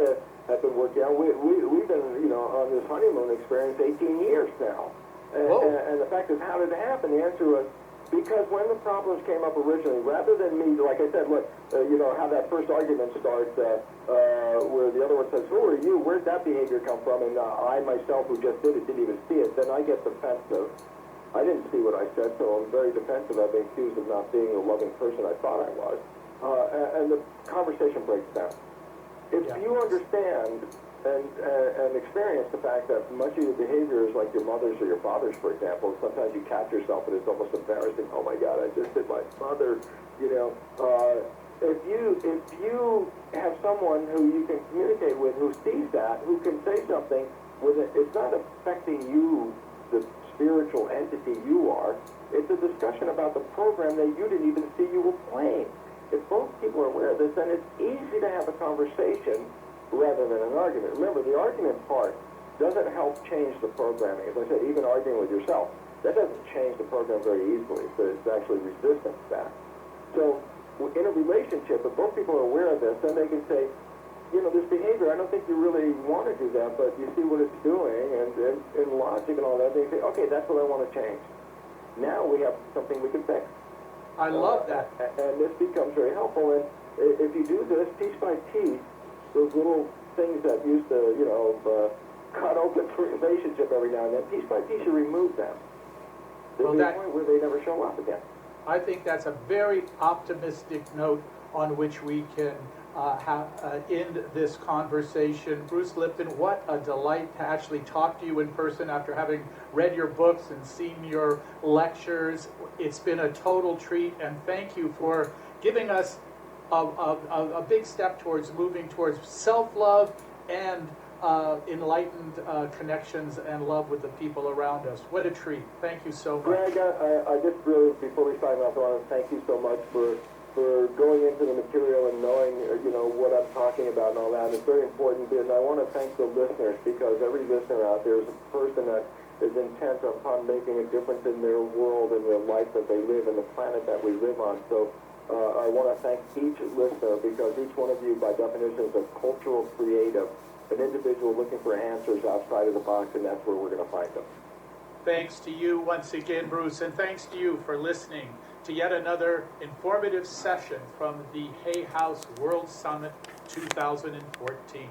have been working on. We've been, you know, on this honeymoon experience 18 years now. And the fact is, how did it happen? The answer was, because when the problems came up originally, rather than me, like I said, look, you know, how that first argument starts, where the other one says, who are you? Where'd that behavior come from? And I myself, who just did it, didn't even see it. Then I get defensive. I didn't see what I said, so I'm very defensive. I've been accused of not being the loving person I thought I was. And the conversation breaks down. If you understand and experience the fact that much of your behavior is like your mother's or your father's, for example, sometimes you catch yourself and it's almost embarrassing. Oh my God, I just did my mother. You know, if you have someone who you can communicate with, who sees that, who can say something with it, it's not affecting you, the spiritual entity you are. It's a discussion about the program that you didn't even see you were playing. If both people are aware of this, then it's easy to have a conversation rather than an argument. Remember, the argument part doesn't help change the programming. As I said, even arguing with yourself, that doesn't change the program very easily. So it's actually resistant to that. So in a relationship, if both people are aware of this, then they can say, you know, this behavior, I don't think you really want to do that, but you see what it's doing, and in logic and all that, they say, okay, that's what I want to change. Now we have something we can fix. I love that. And this becomes very helpful. And if you do this piece by piece, those little things that used to, you know, cut open the relationship every now and then, piece by piece you remove them. There'll be a point where they never show up again. I think that's a very optimistic note on which we can end this conversation. Bruce Lipton, what a delight to actually talk to you in person after having read your books and seen your lectures. It's been a total treat, and thank you for giving us a big step towards moving towards self-love and enlightened connections and love with the people around us. What a treat. Thank you so much. Greg, I just really, before we sign off, I want to thank you so much for going into the material and knowing, you know, what I'm talking about and all that. It's very important, and I want to thank the listeners, because every listener out there is a person that is intent upon making a difference in their world and their life that they live and the planet that we live on. So I want to thank each listener, because each one of you, by definition, is a cultural creative, an individual looking for answers outside of the box, and that's where we're going to find them. Thanks to you once again, Bruce, and thanks to you for listening to yet another informative session from the Hay House World Summit 2014.